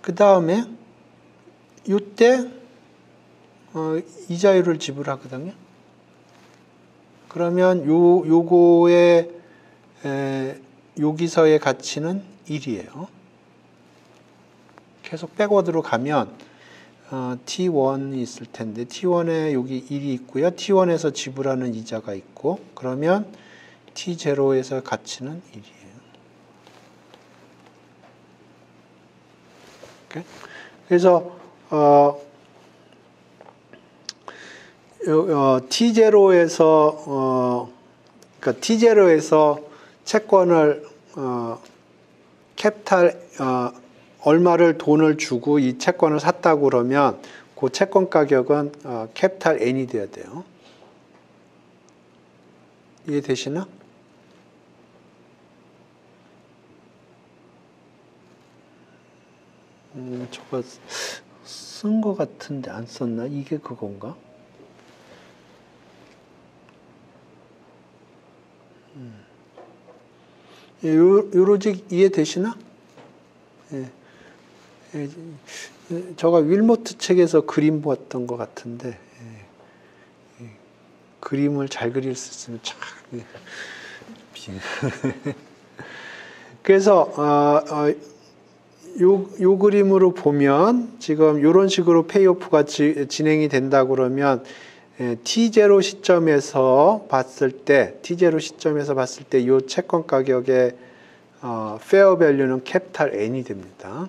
그 다음에 요때 이자율을 지불하거든요. 그러면 요거의 여기서의 가치는 1이에요. 계속 백워드로 가면 T1이 있을 텐데 T1에 여기 1이 있고요. T1에서 지불하는 이자가 있고 그러면 T0에서 가치는 1이에요. 오케이? 그래서 T0에서 그러니까 T0에서 채권을 캐피탈 얼마를 돈을 주고 이 채권을 샀다고 그러면 그 채권 가격은 캐피탈 N이 돼야 돼요. 이해되시나? 저거 쓴 거 같은데 안 썼나? 이게 그건가? 요 로직 이해되시나? 예. 예. 저가 윌모트 책에서 그림 보았던 것 같은데 예. 예. 그림을 잘 그릴 수 있으면 참. 예. 그래서 요 그림으로 보면 지금 이런 식으로 페이오프가 진행이 된다 그러면 T0 시점에서 봤을 때 이 채권 가격의 페어 밸류는 캐피탈 N이 됩니다.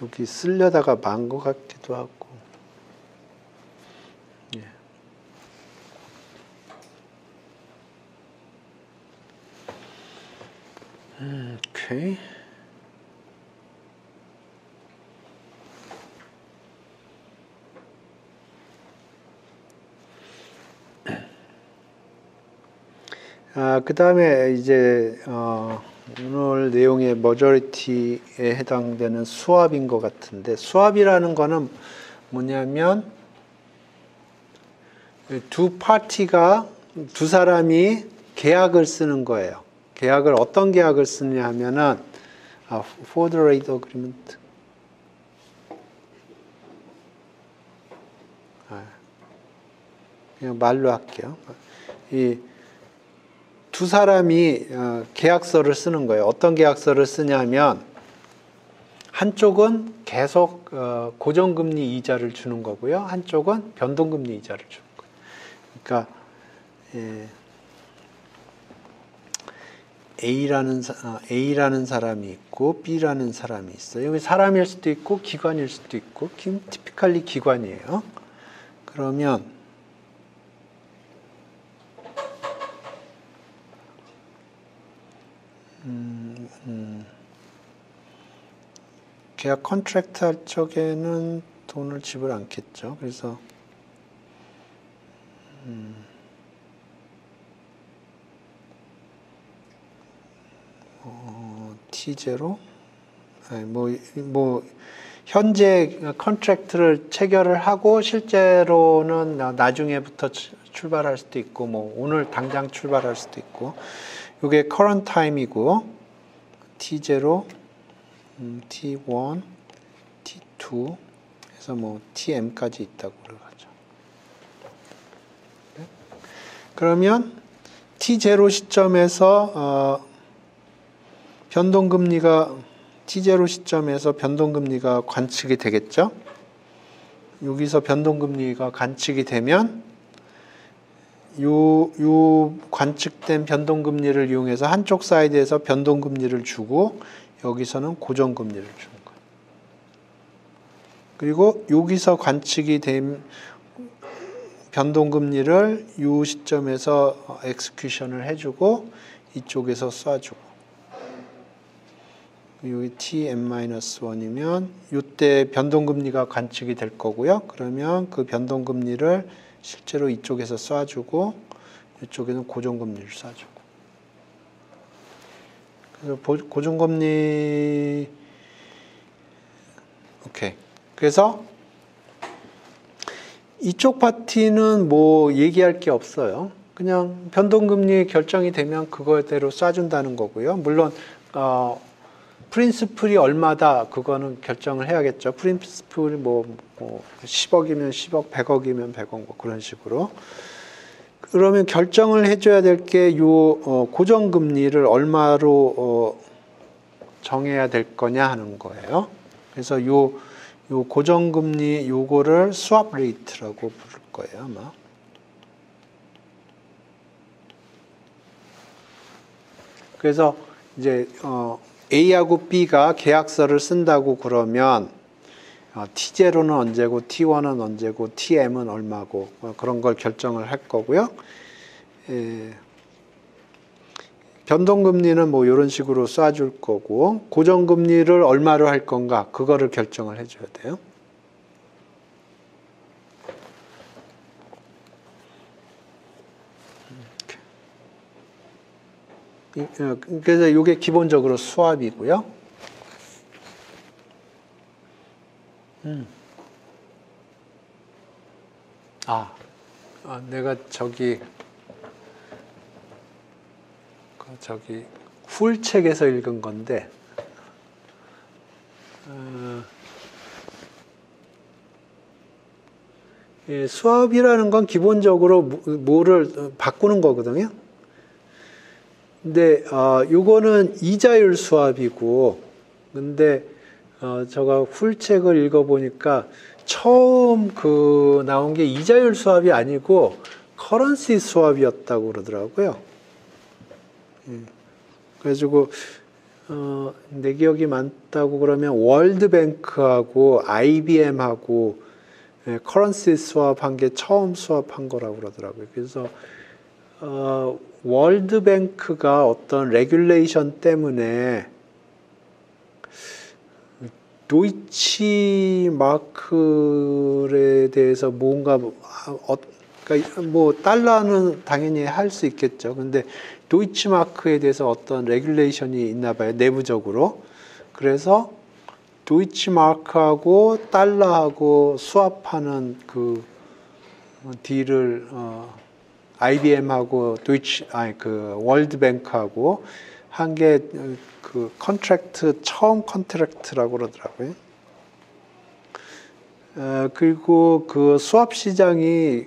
여기 쓰려다가 만 것 같기도 하고. 예. 오케이. 그 다음에 이제 오늘 내용의 머저리티에 해당되는 수압인 것 같은데, 수압이라는 거는 뭐냐면 두 사람이 계약을 쓰는 거예요. 계약을 어떤 계약을 쓰느냐 하면은 for the rate agreement. 그냥 말로 할게요. 이 두 사람이 계약서를 쓰는 거예요. 어떤 계약서를 쓰냐면 한쪽은 계속 고정금리 이자를 주는 거고요. 한쪽은 변동금리 이자를 주는 거예요. 그러니까 A라는 사람이 있고 B라는 사람이 있어요. 여기 사람일 수도 있고 기관일 수도 있고 티피컬리 기관이에요. 그러면 계약 컨트랙트 할 적에는 돈을 지불 않겠죠. 그래서 T0 현재 컨트랙트를 체결을 하고 실제로는 나중에부터 출발할 수도 있고 오늘 당장 출발할 수도 있고, 이게 current time이고 T0, T1, T2 해서 TM까지 있다고 그러죠. 네? 그러면 T0 시점에서 T0 시점에서 변동금리가 관측이 되겠죠. 여기서 변동금리가 관측이 되면 요 관측된 변동금리를 이용해서 한쪽 사이드에서 변동금리를 주고 여기서는 고정금리를 주는 거예요. 그리고 여기서 관측이 된 변동금리를 이 시점에서 엑스큐션을 해주고 이쪽에서 쏴주고, 여기 Tm-1이면 이때 변동금리가 관측이 될 거고요. 그러면 그 변동금리를 실제로 이쪽에서 쏴주고 이쪽에는 고정금리를 쏴주고. 그래서 고정금리 오케이. 그래서 이쪽 파티는 얘기할 게 없어요. 그냥 변동금리 결정이 되면 그거대로 쏴준다는 거고요. 물론 프린시플이 얼마다 그거는 결정을 해야겠죠. 프린시플이 10억이면 10억, 100억이면 100억 그런 식으로. 그러면 결정을 해줘야 될 게 고정금리를 얼마로 정해야 될 거냐 하는 거예요. 그래서 요 고정금리 요거를 스왑 레이트라고 부를 거예요, 아마. 그래서 이제 A하고 B가 계약서를 쓴다고 그러면 T0는 언제고 T1은 언제고 TM은 얼마고 그런 걸 결정을 할 거고요. 변동금리는 뭐 이런 식으로 쏴줄 거고 고정금리를 얼마로 할 건가 그거를 결정을 해줘야 돼요. 그래서 이게 기본적으로 수압이고요. 내가 저기 훌책에서 읽은 건데 수압이라는 건 기본적으로 뭐를 바꾸는 거거든요. 근데 요거는 이자율 수압이고, 근데 제가 훌책을 읽어보니까 처음 나온 게 이자율 수압이 아니고 커런시 수압이었다고 그러더라고요. 그래가지고 내 기억이 맞다고 그러면 월드뱅크하고 IBM하고 커런시 수합한 게 처음 수합한 거라고 그러더라고요. 그래서 월드뱅크가 어떤 레귤레이션 때문에 도이치마크에 대해서 뭔가 그러니까 뭐 달러는 당연히 할 수 있겠죠. 근데 도이치마크에 대해서 어떤 레귤레이션이 있나 봐요. 내부적으로. 그래서 도이치마크하고 달러하고 수합하는 그 딜을 IBM하고 월드뱅크하고 한 게 그 컨트랙트 처음 컨트랙트라고 그러더라고요. 그리고 그 수합 시장이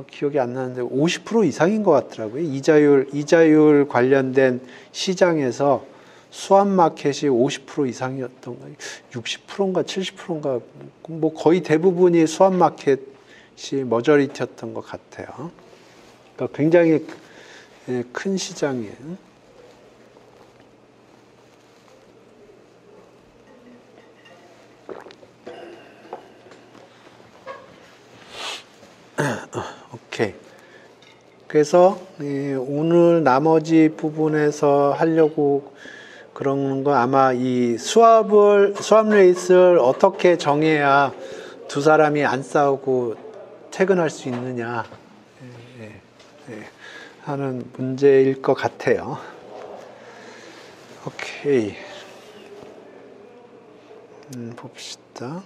기억이 안 나는데 50% 이상인 것 같더라고요. 이자율 관련된 시장에서 수합 마켓이 50% 이상이었던 거, 60%인가 70%인가 뭐 거의 대부분이 수합 마켓이 머저리티였던 것 같아요. 그러니까 굉장히 큰 시장이에요. 오케이. 그래서 오늘 나머지 부분에서 하려고 그런 거 아마 이 수압 레이스를 어떻게 정해야 두 사람이 안 싸우고 퇴근할 수 있느냐 하는 문제일 것 같아요. 오케이. 봅시다.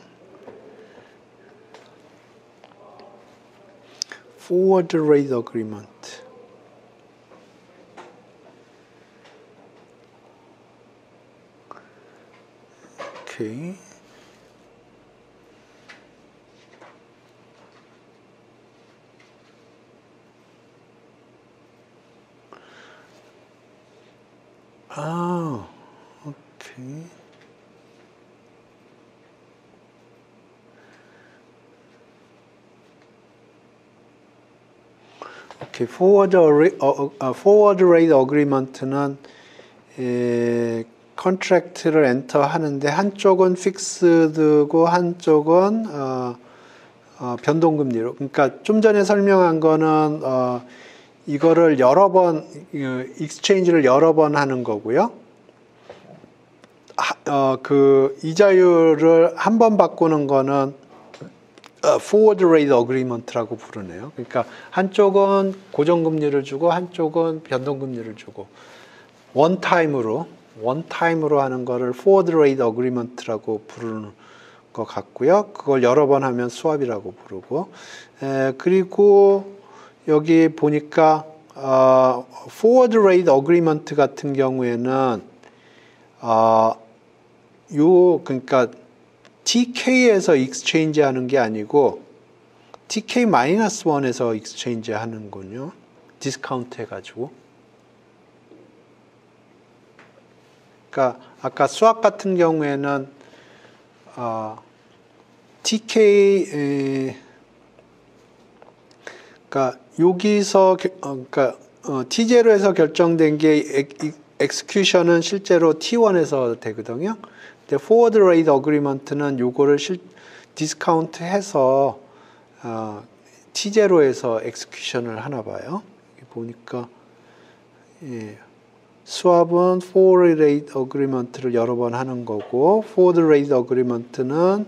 Forward rate agreement. 오케이. 오케이. 오케이. Forward rate agreement는 컨트랙트를 엔터 하는데 한쪽은 픽스드고 한쪽은 변동금리로. 그러니까 좀 전에 설명한 거는 이거를 여러 번 익스체인지를 여러 번 하는 거고요. 그 이자율을 한 번 바꾸는 거는 forward rate agreement라고 부르네요. 그러니까 한쪽은 고정금리를 주고 한쪽은 변동금리를 주고 원타임으로 하는 거를 forward rate agreement라고 부르는 것 같고요. 그걸 여러 번 하면 수압이라고 부르고 그리고 여기 보니까 forward rate agreement 같은 경우에는 그러니까 TK에서 익스체인지 하는 게 아니고 TK-1에서 익스체인지 하는군요. 디스카운트 해가지고. 그러니까 아까 수압 같은 경우에는 TK 그러니까 여기서 그러니까 T0에서 결정된 게 execution은 실제로 T1에서 되거든요. 근데 forward rate agreement는 요거를 디스카운트 해서 T0에서 execution을 하나 봐요. 여기 보니까 예, swap은 forward rate agreement를 여러 번 하는 거고 forward rate agreement는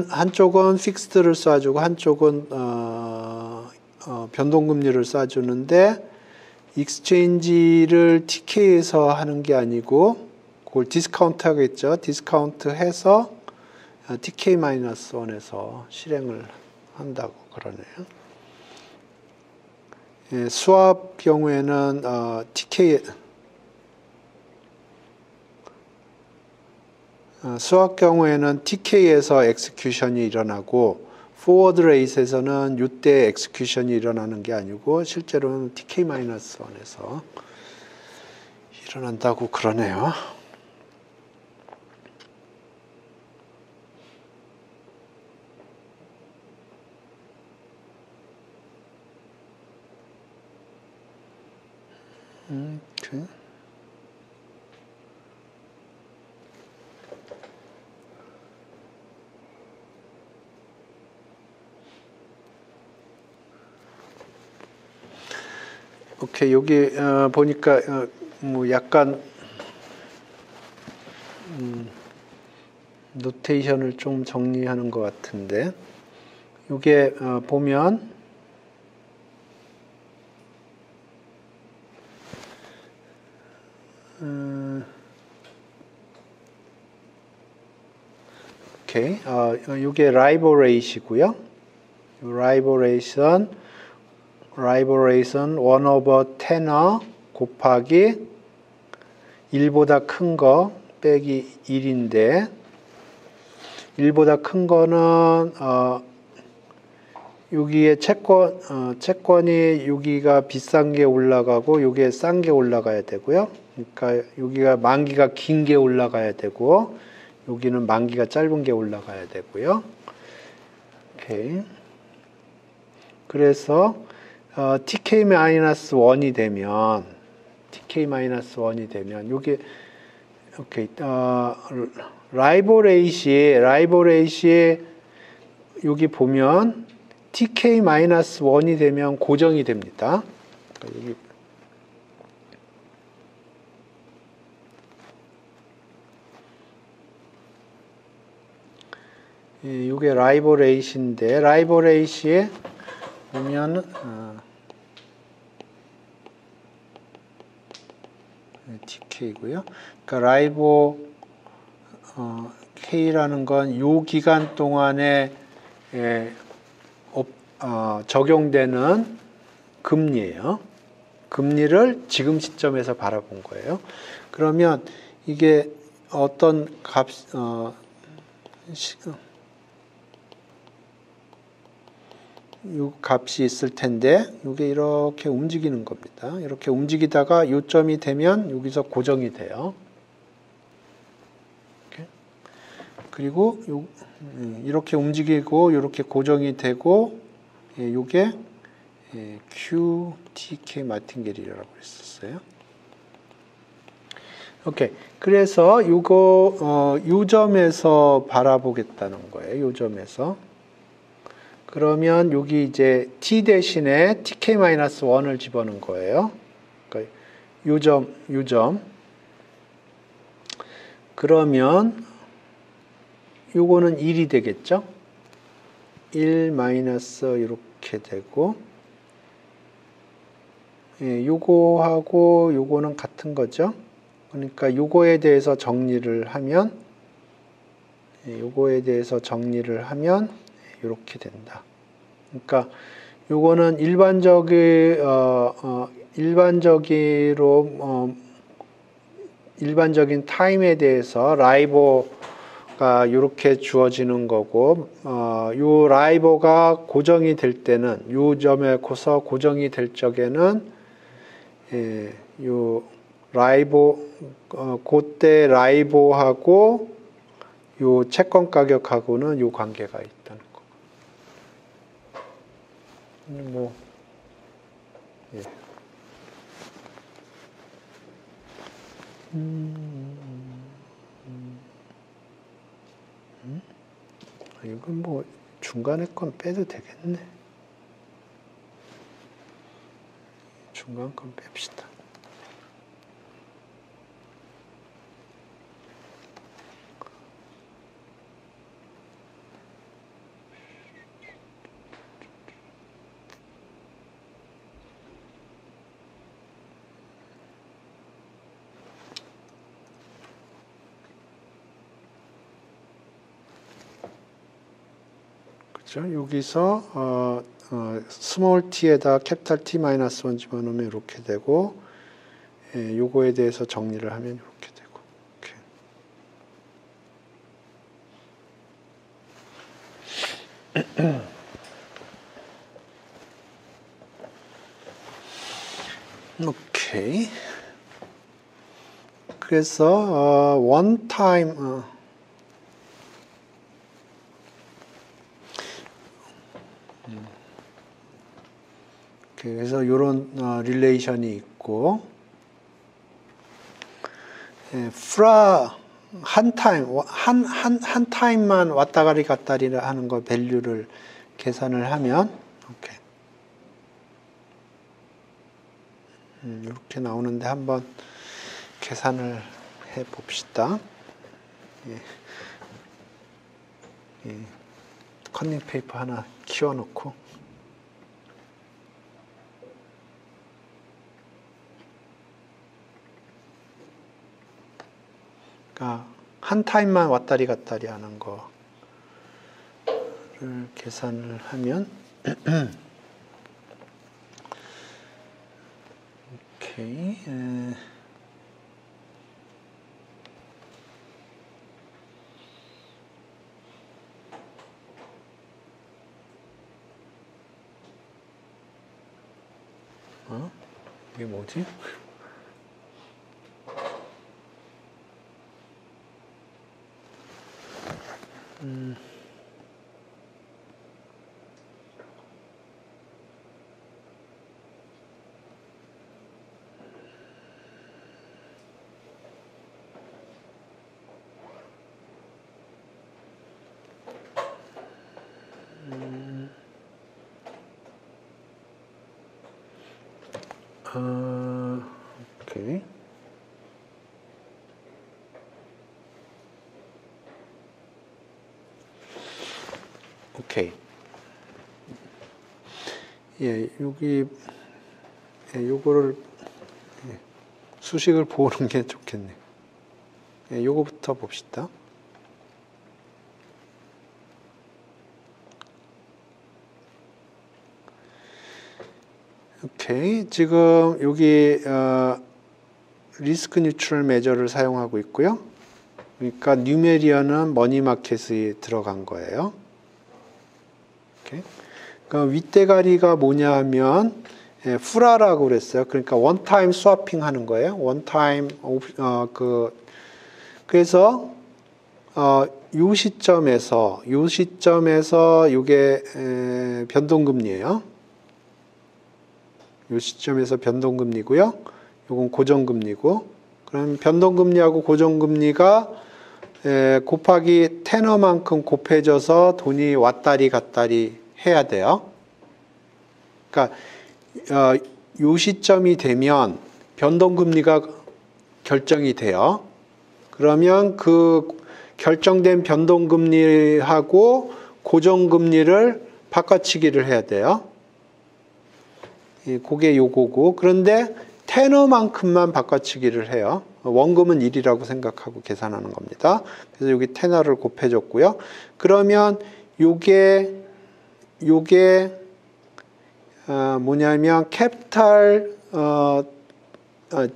한쪽은 픽스드를 쏴주고 한쪽은 변동금리를 쏴주는데 익스체인지를 TK에서 하는 게 아니고 그걸 디스카운트 하겠죠. 디스카운트 해서 TK-1에서 실행을 한다고 그러네요. 예, 수압 경우에는 수압 경우에는 TK에서 엑스큐션이 일어나고 포워드 레이스에서는 이때 엑스큐션이 일어나는 게 아니고 실제로는 TK-1에서 일어난다고 그러네요. 오케이. 오케이, 여기 보니까 뭐 약간 노테이션을 좀 정리하는 것 같은데 이게 보면 오케이, 이게 라이벌 레이시고요. 라이벌 레이션 1 over 10어 곱하기 1보다 큰 거 빼기 1인데 1보다 큰 거는 여기에 채권이 여기가 비싼 게 올라가고 여기에 싼 게 올라가야 되고요. 그러니까 여기가 만기가 긴 게 올라가야 되고 여기는 만기가 짧은 게 올라가야 되고요. 오케이. 그래서 TK-1이 되면 여기 오케이. 라이벌 레이시 여기 보면 TK-1이 되면 고정이 됩니다. 여기 이게 라이벌 레이시인데 라이벌 레이시에 보면 TK고요. 그러니까 라이보 K라는 건 요 기간 동안에 적용되는 금리예요. 금리를 지금 시점에서 바라본 거예요. 그러면 이게 어떤 이 값이 있을 텐데 이게 이렇게 움직이는 겁니다. 이렇게 움직이다가 요점이 되면 여기서 고정이 돼요. 이렇게. 그리고 이렇게 움직이고 이렇게 고정이 되고 이게 QTK 마틴게릴이라고 했었어요. 오케이. 그래서 이거 요 점에서 바라보겠다는 거예요. 요 점에서. 그러면 여기 이제 t 대신에 tk-1을 집어넣은 거예요. 그러니까 요 점. 그러면 요거는 1이 되겠죠? 1 마이너스 이렇게 되고 요거하고 요거는 같은 거죠. 그러니까 요거에 대해서 정리를 하면 이렇게 된다. 그러니까 요거는 일반적인 타임에 대해서 라이보가 이렇게 주어지는 거고 요 라이보가 고정이 될 때는 요 점에서 고정이 될 적에는 요 라이보 그때 라이보하고 요 채권 가격하고는 요 관계가 있다는 거. 뭐 예. 이건 뭐 중간에 건 빼도 되겠네. 중간 건 뺍시다. 그죠? 여기서 스몰 t에다 캐피탈 T 마이너스 1 집어넣으면 이렇게 되고, 예, 요거에 대해서 정리를 하면 이렇게 되고. 오케이. 그래서 one time 그래서 이런 릴레이션이 있고, 프라 한 타임만 왔다가리 갔다리를 하는 거 밸류를 계산을 하면 오케이. 이렇게 나오는데 한번 계산을 해 봅시다. 예. 예. 컨닝 페이퍼 하나 키워놓고. 그러니까 한 타임만 왔다리 갔다리 하는 거를 계산을 하면 오케이. 이게 뭐지? 오케이. 오케이. 예, 여기 요거를 수식을 보는 게 좋겠네. 예, 요거부터 봅시다. 오케이. 지금 여기 리스크 뉴트럴 메저를 사용하고 있고요. 그러니까 뉴메리언은 머니마켓에 들어간 거예요. 오케이. 그러니까 윗대가리가 뭐냐 하면 프라라고 그랬어요. 그러니까 원타임 스와핑 하는 거예요. 원타임 그래서 요 시점에서 이게 변동금리예요. 요 시점에서 변동금리고요. 요건 고정금리고, 그럼 변동금리하고 고정금리가 곱하기 테너만큼 곱해져서 돈이 왔다리 갔다리 해야 돼요. 그러니까 요 시점이 되면 변동금리가 결정이 돼요. 그러면 그 결정된 변동금리하고 고정금리를 바꿔치기를 해야 돼요. 그게 요거고, 그런데 테너만큼만 바꿔치기를 해요. 원금은 1이라고 생각하고 계산하는 겁니다. 그래서 여기 테너를 곱해줬고요. 그러면 요게 뭐냐면 캐피탈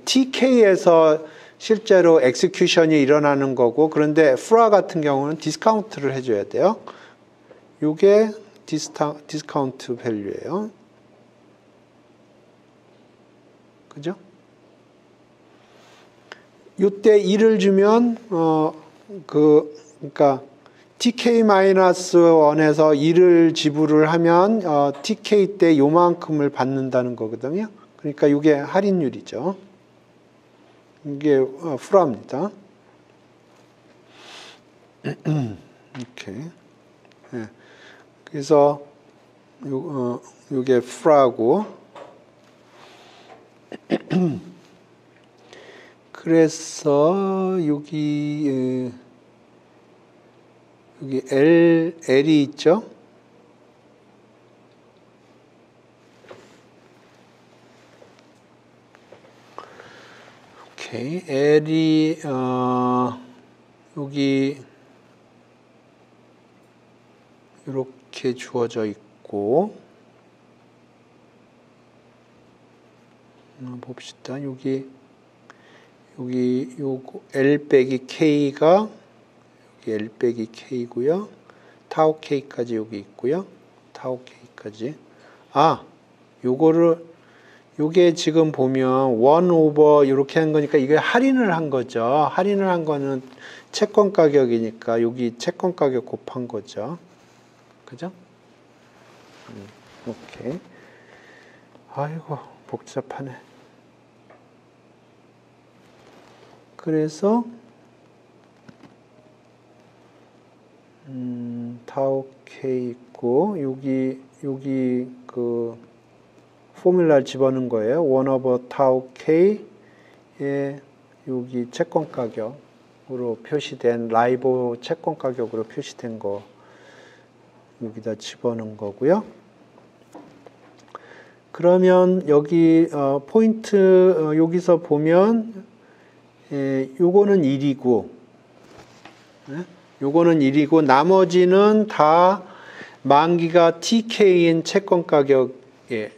TK에서 실제로 엑스큐션이 일어나는 거고, 그런데 프라 같은 경우는 디스카운트를 해줘야 돼요. 요게 디스카운트 밸류예요. 그죠? 요때 1을 주면 그러니까 tk-1에서 1을 지불을 하면 tk 때 요만큼을 받는다는 거거든요. 그러니까 이게 할인율이죠. 이게 프라입니다. 이렇게. 네. 그래서 이게 프라고. 그래서 여기 L이 있죠. 오케이. L이 여기 이렇게 주어져 있고, 봅시다. 여기 요거 L 빼기 K가 여기 L 빼기 K고요. 타우 K까지 여기 있고요. 타우 K까지. 요게 지금 보면 1 오버 이렇게 한 거니까 이게 할인을 한 거죠. 할인을 한 거는 채권 가격이니까 여기 채권 가격 곱한 거죠. 그죠? 오케이. 아이고, 복잡하네. 그래서 타우 K 있고 여기 그 포뮬라를 집어넣은 거예요. 1 오버 타우 K에 여기 채권 가격으로 표시된 라이보 채권 가격으로 표시된 거 여기다 집어넣은 거고요. 그러면 여기 포인트 여기서 보면 요거는 1이고 요거는 1이고 나머지는 다 만기가 TK인 채권 가격이에요.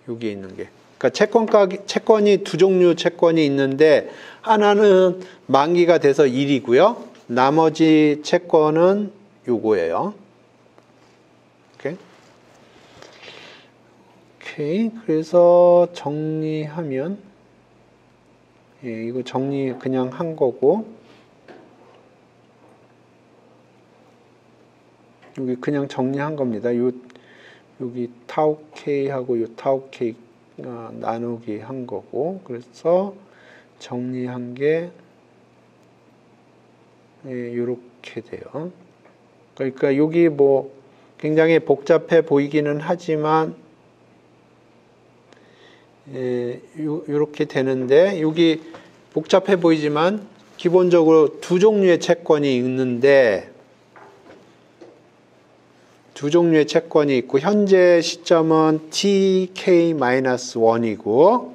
여기 있는 게. 그러니까 채권이 두 종류 채권이 있는데 하나는 만기가 돼서 1이고요. 나머지 채권은 요거예요. 오케이. 그래서 정리하면 이거 정리 그냥 한 거고 여기 그냥 정리한 겁니다. 여기 타우 K하고 요 타우 K 나누기 한 거고 그래서 정리한 게 이렇게 돼요. 그러니까 여기 뭐 굉장히 복잡해 보이기는 하지만 이렇게 되는데 여기 복잡해 보이지만 기본적으로 두 종류의 채권이 있는데 두 종류의 채권이 있고 현재 시점은 TK-1이고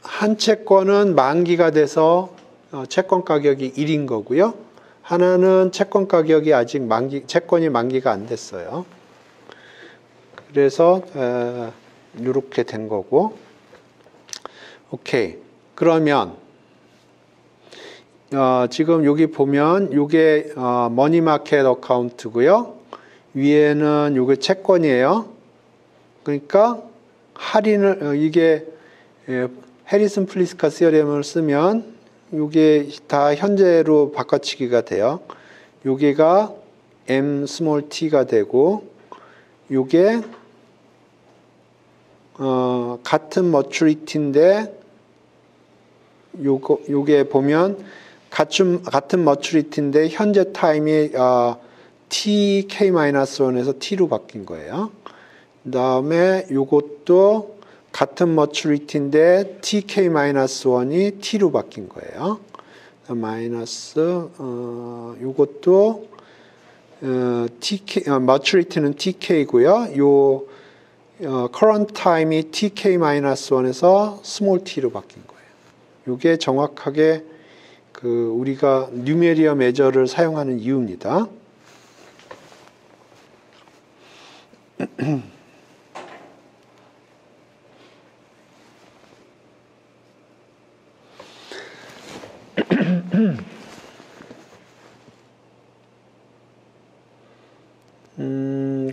한 채권은 만기가 돼서 채권 가격이 1인 거고요. 하나는 채권 가격이 아직 채권이 만기가 안 됐어요. 그래서 이렇게 된 거고. 오케이. 그러면 지금 여기 보면 이게 머니마켓 어카운트고요. 위에는 이게 채권이에요. 그러니까 할인을 이게 해리슨 플리스카 시어렘을 쓰면 이게 다 현재로 바꿔치기가 돼요. 여기가 M 스몰 t가 되고 이게 같은 머추리티인데 요게 보면 같은 머추리티인데 현재 타임이 TK-1에서 T로 바뀐 거예요. 그 다음에 요것도 같은 머추리티인데 TK-1이 T로 바뀐 거예요. 마이너스 요것도 머추리티는 TK고요. 요 current time이 TK-1에서 small t로 바뀐 거예요. 요게 정확하게 우리가 뉴메리어 메저를 사용하는 이유입니다.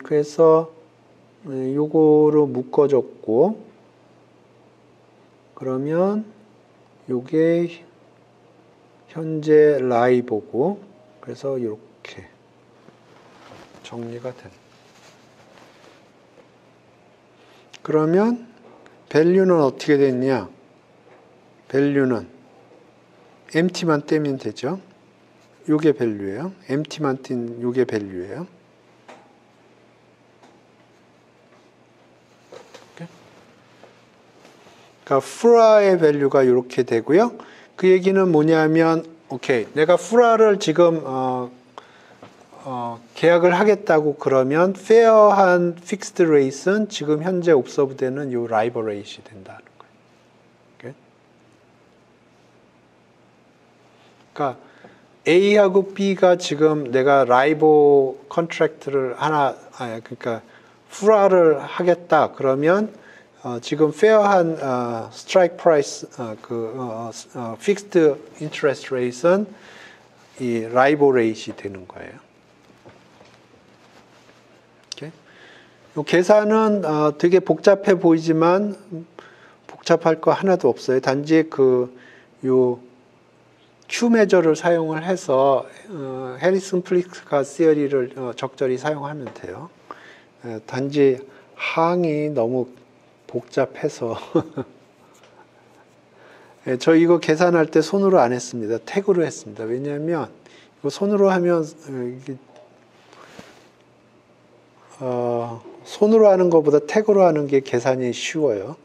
그래서 요거로 묶어줬고 그러면 요게 현재 라이보고 그래서 이렇게 정리가 된. 그러면 밸류는 어떻게 됐냐? 밸류는 empty만 떼면 되죠. 요게 밸류예요. empty만 뗀 요게 밸류예요. 그러니까 fla의 밸류가 이렇게 되고요. 그 얘기는 뭐냐면, 오케이, 내가 fla를 지금 계약을 하겠다고 그러면 fair한 fixed rate은 지금 현재 observe되는 요 LIBOR rate이 된다는 거예요. 오케이? 그러니까 A하고 B가 지금 내가 LIBOR 컨트랙트를 그러니까 fla를 하겠다 그러면 지금 fair한 strike price fixed interest rate은 이 LIBOR rate이 되는 거예요. 오케이? 이 계산은 되게 복잡해 보이지만 복잡할 거 하나도 없어요. 단지 요 Q 매저를 사용을 해서 해리슨 플리카 시어리를 적절히 사용하면 돼요. 단지 항이 너무 복잡해서 저 이거 계산할 때 손으로 안 했습니다. 택으로 했습니다. 왜냐하면 이거 손으로 하면 손으로 하는 것보다 택으로 하는 게 계산이 쉬워요.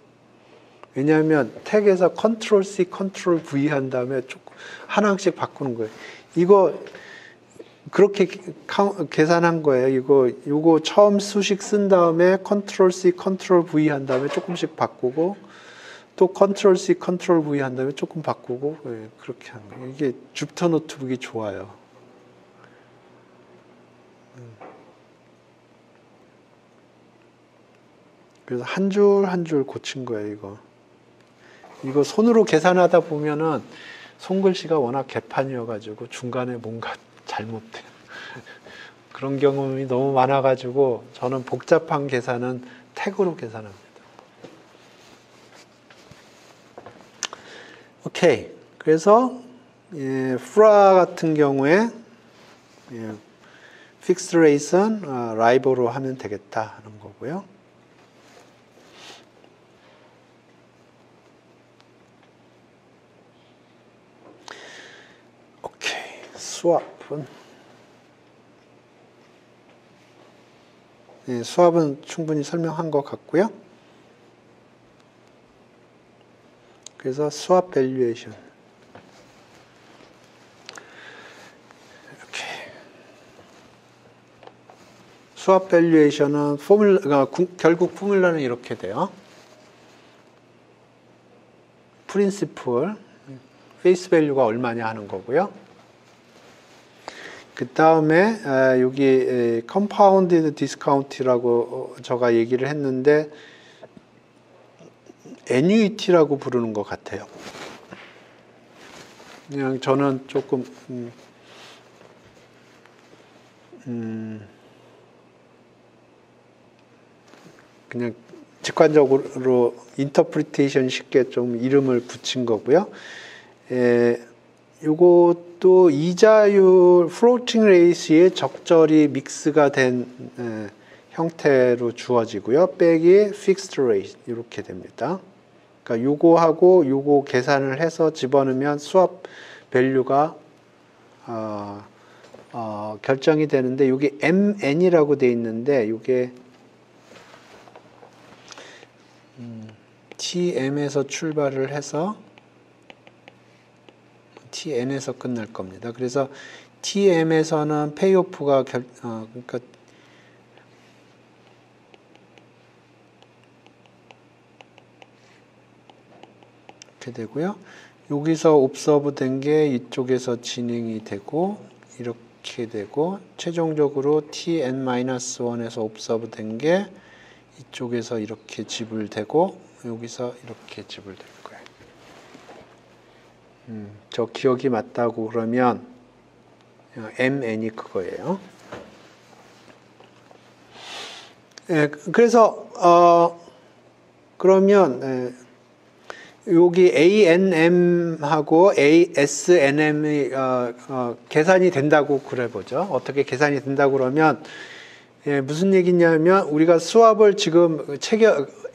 왜냐하면 택에서 컨트롤 C, 컨트롤 V 한 다음에 조금 하나씩 바꾸는 거예요. 이거 그렇게 계산한 거예요. 이거 처음 수식 쓴 다음에 컨트롤 C, 컨트롤 V 한 다음에 조금씩 바꾸고 또 컨트롤 C, 컨트롤 V 한 다음에 조금 바꾸고 그렇게 하는 거예요. 이게 주피터 노트북이 좋아요. 그래서 한 줄 한 줄 고친 거예요, 이거 손으로 계산하다 보면은 손글씨가 워낙 개판이어가지고 중간에 뭔가 잘못돼요. 그런 경험이 너무 많아가지고 저는 복잡한 계산은 택으로 계산합니다. 오케이. 그래서 프라 같은 경우에 픽스드 레이트는 라이보로 하면 되겠다 하는 거고요. 오케이. 수압은 수압은 충분히 설명한 것 같고요. 그래서 수압 밸류에이션. 이렇게. 수압 밸류에이션은 결국 포뮬러는 이렇게 돼요. 프린시플, 페이스 밸류가 얼마냐 하는 거고요. 그 다음에 여기 컴파운디드 디스카운트라고 제가 얘기를 했는데 애뉴이티라고 부르는 것 같아요. 그냥 저는 조금 그냥 직관적으로 인터프리테이션 쉽게 좀 이름을 붙인 거고요. 요것도 이자율 플로팅 레이스에 적절히 믹스가 된 형태로 주어지고요. 빼기 픽스드 레이스 이렇게 됩니다. 그러니까 요거하고 요거 계산을 해서 집어넣으면 수압 밸류가 결정이 되는데 이게 MN이라고 돼 있는데 이게 TM에서 출발을 해서 TN에서 끝날 겁니다. 그래서 TM에서는 페이오프가 그러니까 이렇게 되고요. 여기서 옵서브 된 게 이쪽에서 진행이 되고 이렇게 되고 최종적으로 TN-1에서 옵서브 된 게 이쪽에서 이렇게 지불되고 여기서 이렇게 지불될 거예요. 저 기억이 맞다고 그러면 MN이 그거예요. 그래서 그러면 여기 ANM하고 ASNM이 계산이 된다고 그래 보죠. 어떻게 계산이 된다고 그러면 무슨 얘기냐면 우리가 수압을 지금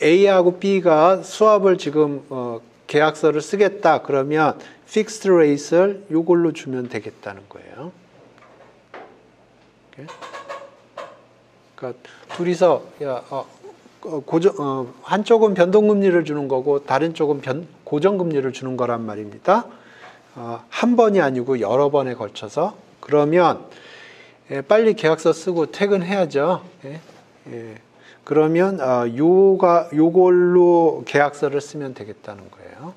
A하고 B가 수압을 지금 계약서를 쓰겠다 그러면 fixed rate를 이걸로 주면 되겠다는 거예요. 그러니까 둘이서 한쪽은 변동금리를 주는 거고 다른 쪽은 고정금리를 주는 거란 말입니다. 한 번이 아니고 여러 번에 걸쳐서. 그러면 빨리 계약서 쓰고 퇴근해야죠. 그러면 요걸로 계약서를 쓰면 되겠다는 거예요.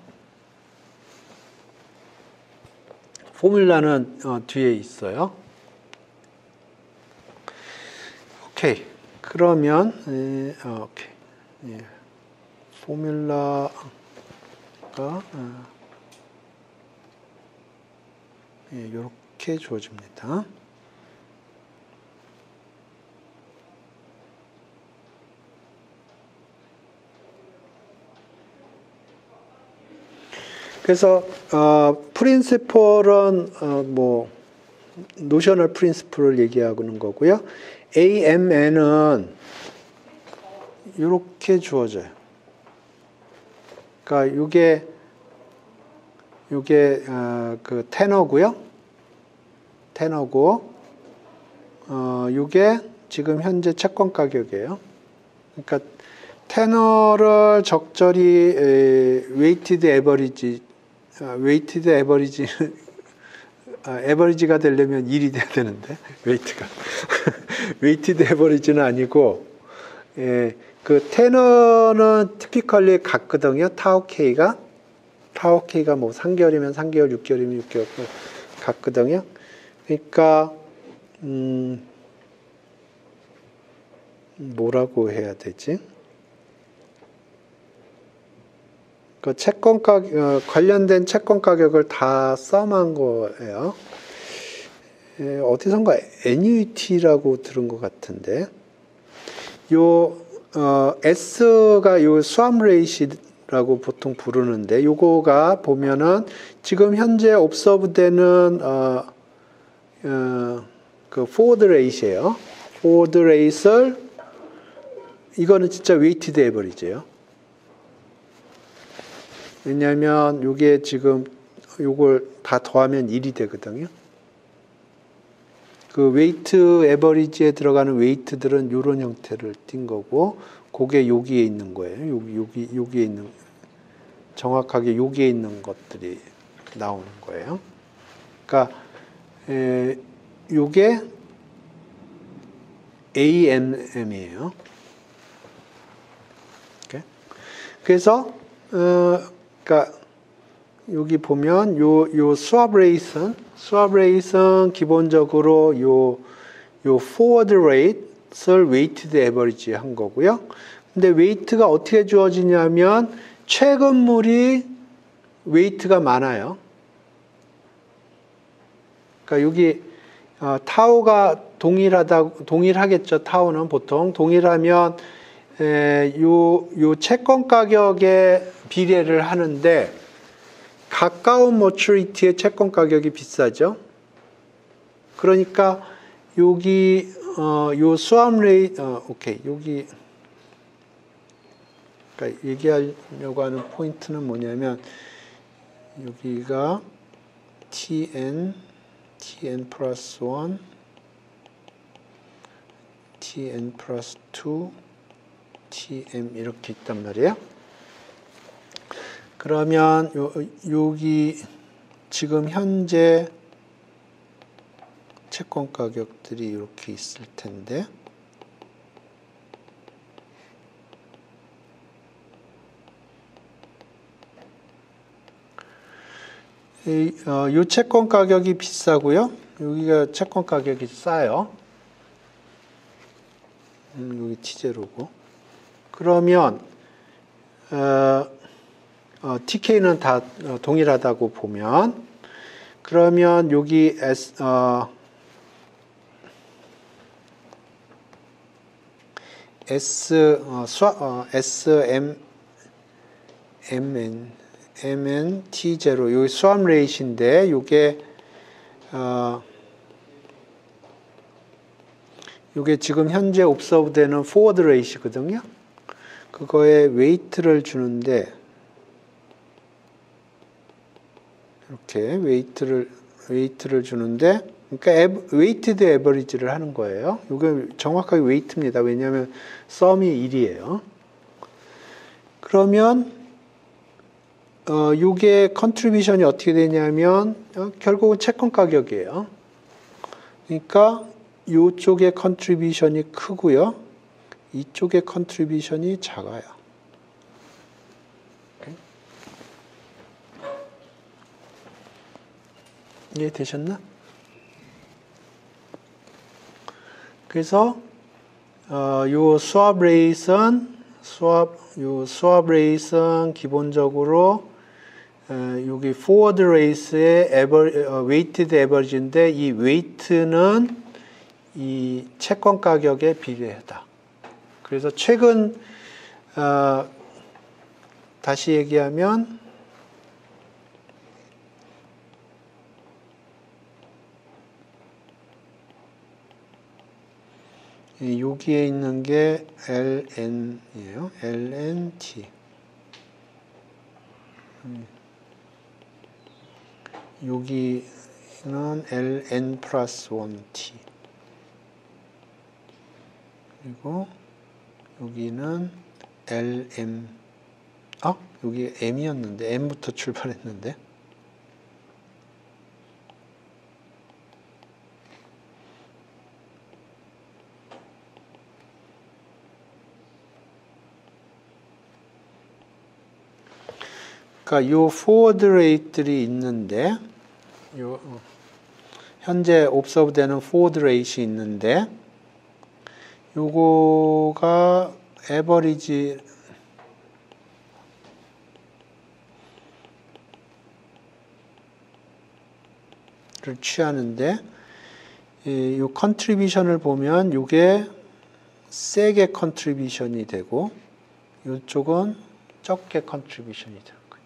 포뮬라는 뒤에 있어요. 오케이. 그러면 오케이. 포뮬라가 이렇게 주어집니다. 그래서 프린시플은 뭐 노셔널 프린시플을 얘기하는 거고요. AMN은 이렇게 주어져요. 그러니까 요게 그 테너고요. 테너고 요게 지금 현재 채권 가격이에요. 그러니까 테너를 적절히 웨이티드 에버리지가 되려면 1이 돼야 되는데 웨이트가 웨이티드 에버리지는 아니고 그 테너는 티피컬리 같거든요. 타오 K가 뭐 3개월이면 3개월, 6개월이면 6개월 같거든요. 그러니까 뭐라고 해야 되지? 그 채권 가격 관련된 채권 가격을 다 썸한 거예요. 어디선가 애뉴이티라고 들은 것 같은데 요 S가 요 수압 레이시라고 보통 부르는데 요거가 보면은 지금 현재 옵서브되는 그 포워드 레이시예요. 포워드 레이스를 이거는 진짜 웨이티드 에버리지예요. 왜냐하면 요게 지금 요걸 다 더하면 1이 되거든요. 그 웨이트 에버리지에 들어가는 웨이트들은 이런 형태를 띈 거고, 그게 여기에 있는 거예요. 여기에 있는, 정확하게 여기에 있는 것들이 나오는 거예요. 그러니까 요게 AMM이에요. 그래서 그러니까 여기 보면 요 수압 레이스는 기본적으로 요 forward rate를 weighted average 한 거고요. 근데 웨이트가 어떻게 주어지냐면 최근물이 웨이트가 많아요. 그러니까 여기 타우가 동일하겠죠. 타우는 보통 동일하면 요 채권 가격에 비례를 하는데 가까운 머추리티의 채권 가격이 비싸죠. 그러니까 여기 요 수압 레이트 오케이 여기 그러니까 얘기하려고 하는 포인트는 뭐냐면 여기가 TN 플러스 1 TN 플러스 2 TM 이렇게 있단 말이에요. 그러면 여기 지금 현재 채권 가격들이 이렇게 있을 텐데 이 채권 가격이 비싸고요. 여기가 채권 가격이 싸요. 여기 T제로고. 그러면 TK는 다 동일하다고 보면 그러면 여기 SMN mn t0 요 swap rate인데 요게 지금 현재 observe 되는 forward rate이거든요. 그거에 웨이트를 주는데 이렇게 웨이트를 주는데 그러니까 웨이티드 에버리지를 하는 거예요. 이게 정확하게 웨이트입니다. 왜냐하면 썸이 1이에요. 그러면 이게 컨트리뷰션이 어떻게 되냐면 결국은 채권 가격이에요. 그러니까 이쪽의 컨트리뷰션이 크고요. 이쪽의 컨트리뷰션이 작아요. 이해되셨나? 그래서 요 수압 레이스는 기본적으로 여기 forward race의 weighted average인데 이 weight는 이 채권 가격에 비례하다. 그래서 최근 다시 얘기하면 여기에 있는 게 ln이에요. lnt. 여기는 ln 플러스 1t. 그리고 여기는 lm. 여기 m이었는데 m부터 출발했는데. 그러니까 요 forward rate들이 있는데 현재 observe 되는 forward rate이 있는데 요거가 에버리지를 취하는데 요 컨트리뷰션을 보면 요게 세게 컨트리뷰션이 되고 요쪽은 적게 컨트리뷰션이 되는 거예요.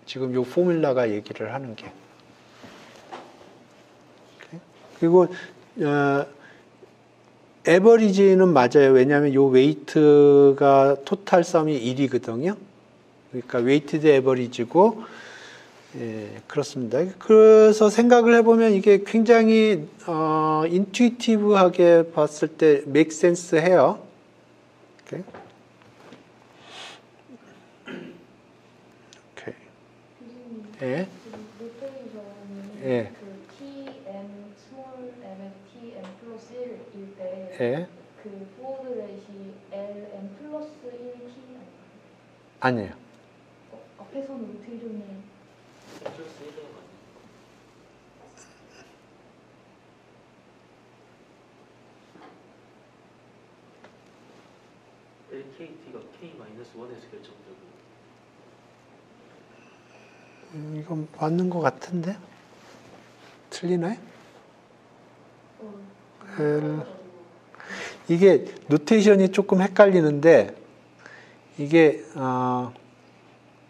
지금 요 포뮬라가 얘기를 하는 게. 그리고 에버리지는 맞아요. 왜냐하면 요 웨이트가 토탈 썸이 1이거든요. 그러니까 웨이티드 에버리지고 그렇습니다. 그래서 생각을 해보면 이게 굉장히 인투이티브하게 봤을 때 make sense 해요. 오케이. 예. 예. 그 TM 스몰 M의 TM 플러스 1일 때 예. 그 포워드 레이시 LM 플러스 1T 아니에요. 앞에서는 로테이션이 LKT가 K-1에서 결정되고 이건 맞는 것 같은데? 틀리나요? 이게 노테이션이 조금 헷갈리는데 이게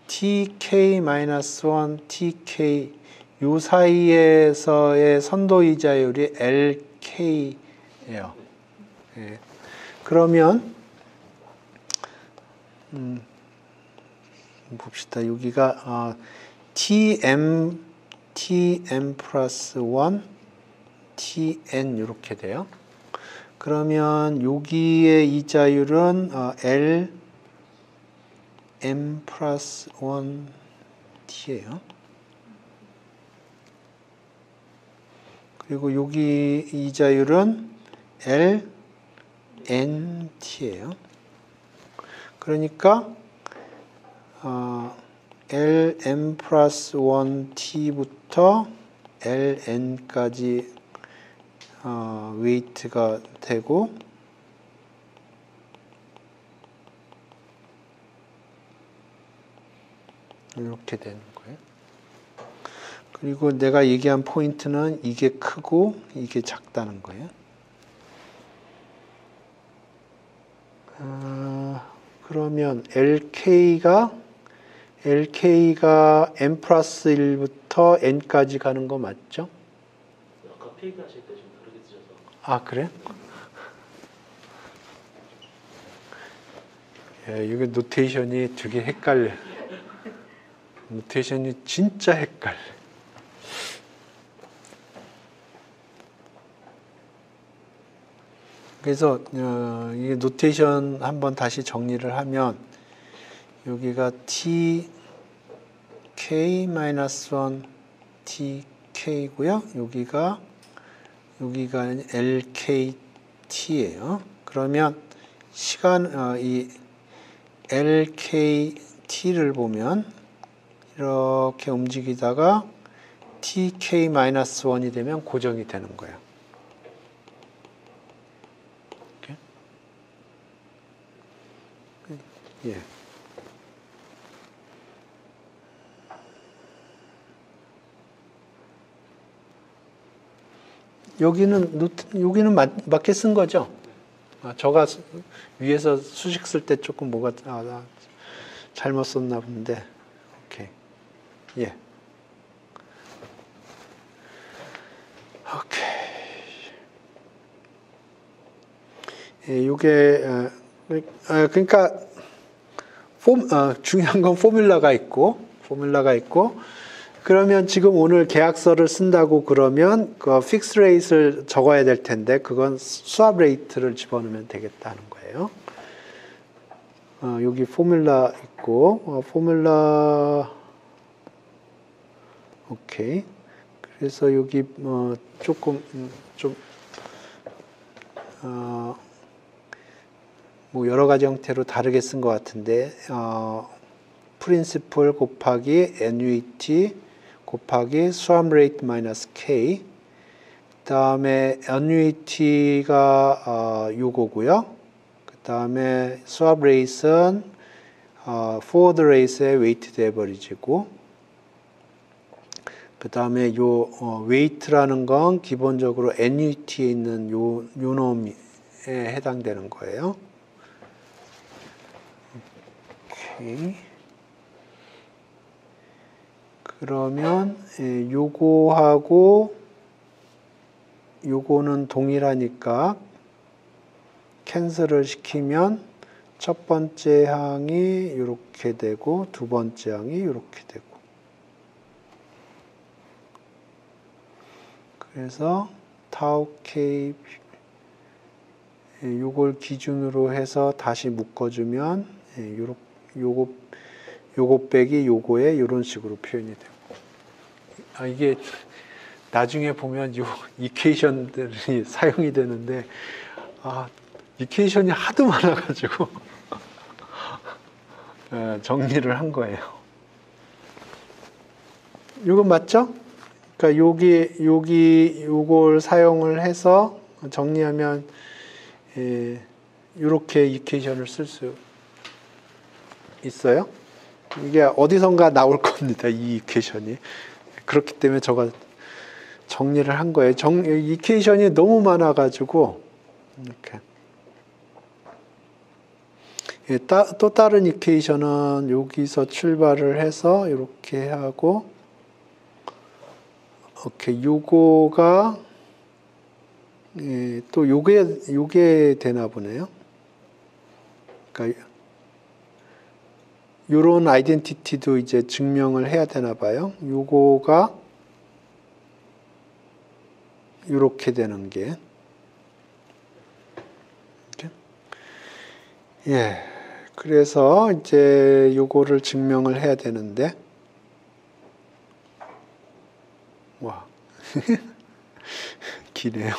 TK-1, TK 요 사이에서의 선도이자율이 LK예요. 예. 그러면 봅시다. 여기가 TM 플러스 1, TN 이렇게 돼요. 그러면 여기의 이자율은 LM 플러스 1T예요. 그리고 여기 이자율은 LNT예요. 그러니까 LM 플러스 1T부터 LN까지 웨이트가 되고 이렇게 되는 거예요. 그리고 내가 얘기한 포인트는 이게 크고 이게 작다는 거예요. 그러면 LK가 LK가 n 플러스 1부터 n까지 가는 거 맞죠? 아까 필기하실 때 좀 다르게 쓰셔서. 아, 그래? 이게 노테이션이 되게 헷갈려. 노테이션이 진짜 헷갈려. 그래서 이 노테이션 한번 다시 정리를 하면 여기가 tk-1 tk고요. 여기가 lkt예요. 그러면 시간 이 lkt를 보면 이렇게 움직이다가 tk-1이 되면 고정이 되는 거예요. 이렇게. 예. 여기는 맞게 쓴 거죠? 저가 위에서 수식 쓸 때 조금 뭐가 잘못 썼나 본데. 오케이. 예. 오케이. 예, 요게 그러니까 중요한 건 포뮬라가 있고 그러면 지금 오늘 계약서를 쓴다고 그러면 그 픽스 레이트를 적어야 될 텐데 그건 수압 레이트를 집어넣으면 되겠다는 거예요. 여기 포뮬라 있고 포뮬라 오케이. 그래서 여기 조금 뭐 여러 가지 형태로 다르게 쓴 것 같은데 프린시플 곱하기 NUET 곱하기 수압 레이트 마이너스 K 그 다음에 NUET가 요거고요. 그 다음에 수압 레이트는 포워드 레이스의 웨이티드 에버리지고 그 다음에 요 웨이트라는 건 기본적으로 NUET에 있는 요 놈에 해당되는 거예요. 오케이. 그러면 요거하고 요거는 동일하니까 캔슬을 시키면 첫 번째 항이 이렇게 되고 두 번째 항이 이렇게 되고 그래서 타우 K 요걸 기준으로 해서 다시 묶어주면 요거 빼기 요거에 이런 식으로 표현이 되고 이게 나중에 보면 요 이퀘이션들이 사용이 되는데 이퀘이션이 하도 많아가지고 정리를 한 거예요. 이거 맞죠? 그러니까 요걸 사용을 해서 정리하면 이렇게 이퀘이션을 쓸 수 있어요. 이게 어디선가 나올 겁니다. 이 이퀘이션이. 그렇기 때문에 제가 정리를 한 거예요. 이퀘이션이 너무 많아가지고 이렇게. 또 다른 이퀘이션은 여기서 출발을 해서 이렇게 하고 오케이. 요거가 또 요게 되나 보네요. 그러니까 요런 아이덴티티도 이제 증명을 해야 되나 봐요. 요거가 요렇게 되는 게. 이렇게. 예. 그래서 이제 요거를 증명을 해야 되는데 와. 기네요.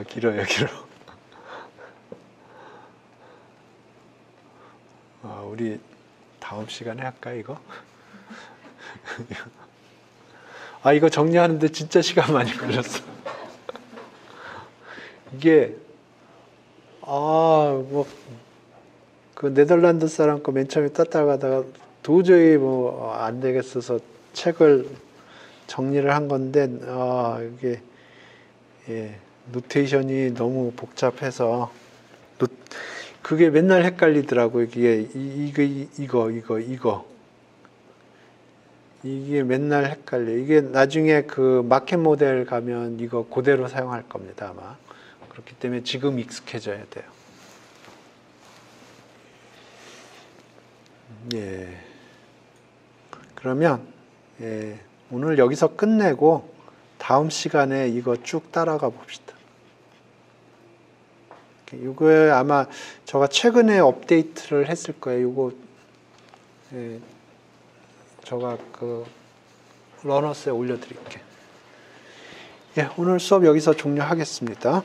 길어요, 길어. 우리 다음 시간에 할까, 이거? 이거 정리하는데 진짜 시간 많이 걸렸어. 이게, 그 네덜란드 사람 거 맨 처음에 따라가다가 도저히 안 되겠어서 책을 정리를 한 건데, 이게, 노테이션이 너무 복잡해서, 그게 맨날 헷갈리더라고요. 이게 맨날 헷갈려요. 이게 나중에 그 마켓 모델 가면 이거 그대로 사용할 겁니다, 아마. 그렇기 때문에 지금 익숙해져야 돼요. 예. 그러면 오늘 여기서 끝내고 다음 시간에 이거 쭉 따라가 봅시다. 이거에 아마 제가 최근에 업데이트를 했을 거예요. 이거 제가 그 러너스에 올려드릴게요. 예, 오늘 수업 여기서 종료하겠습니다.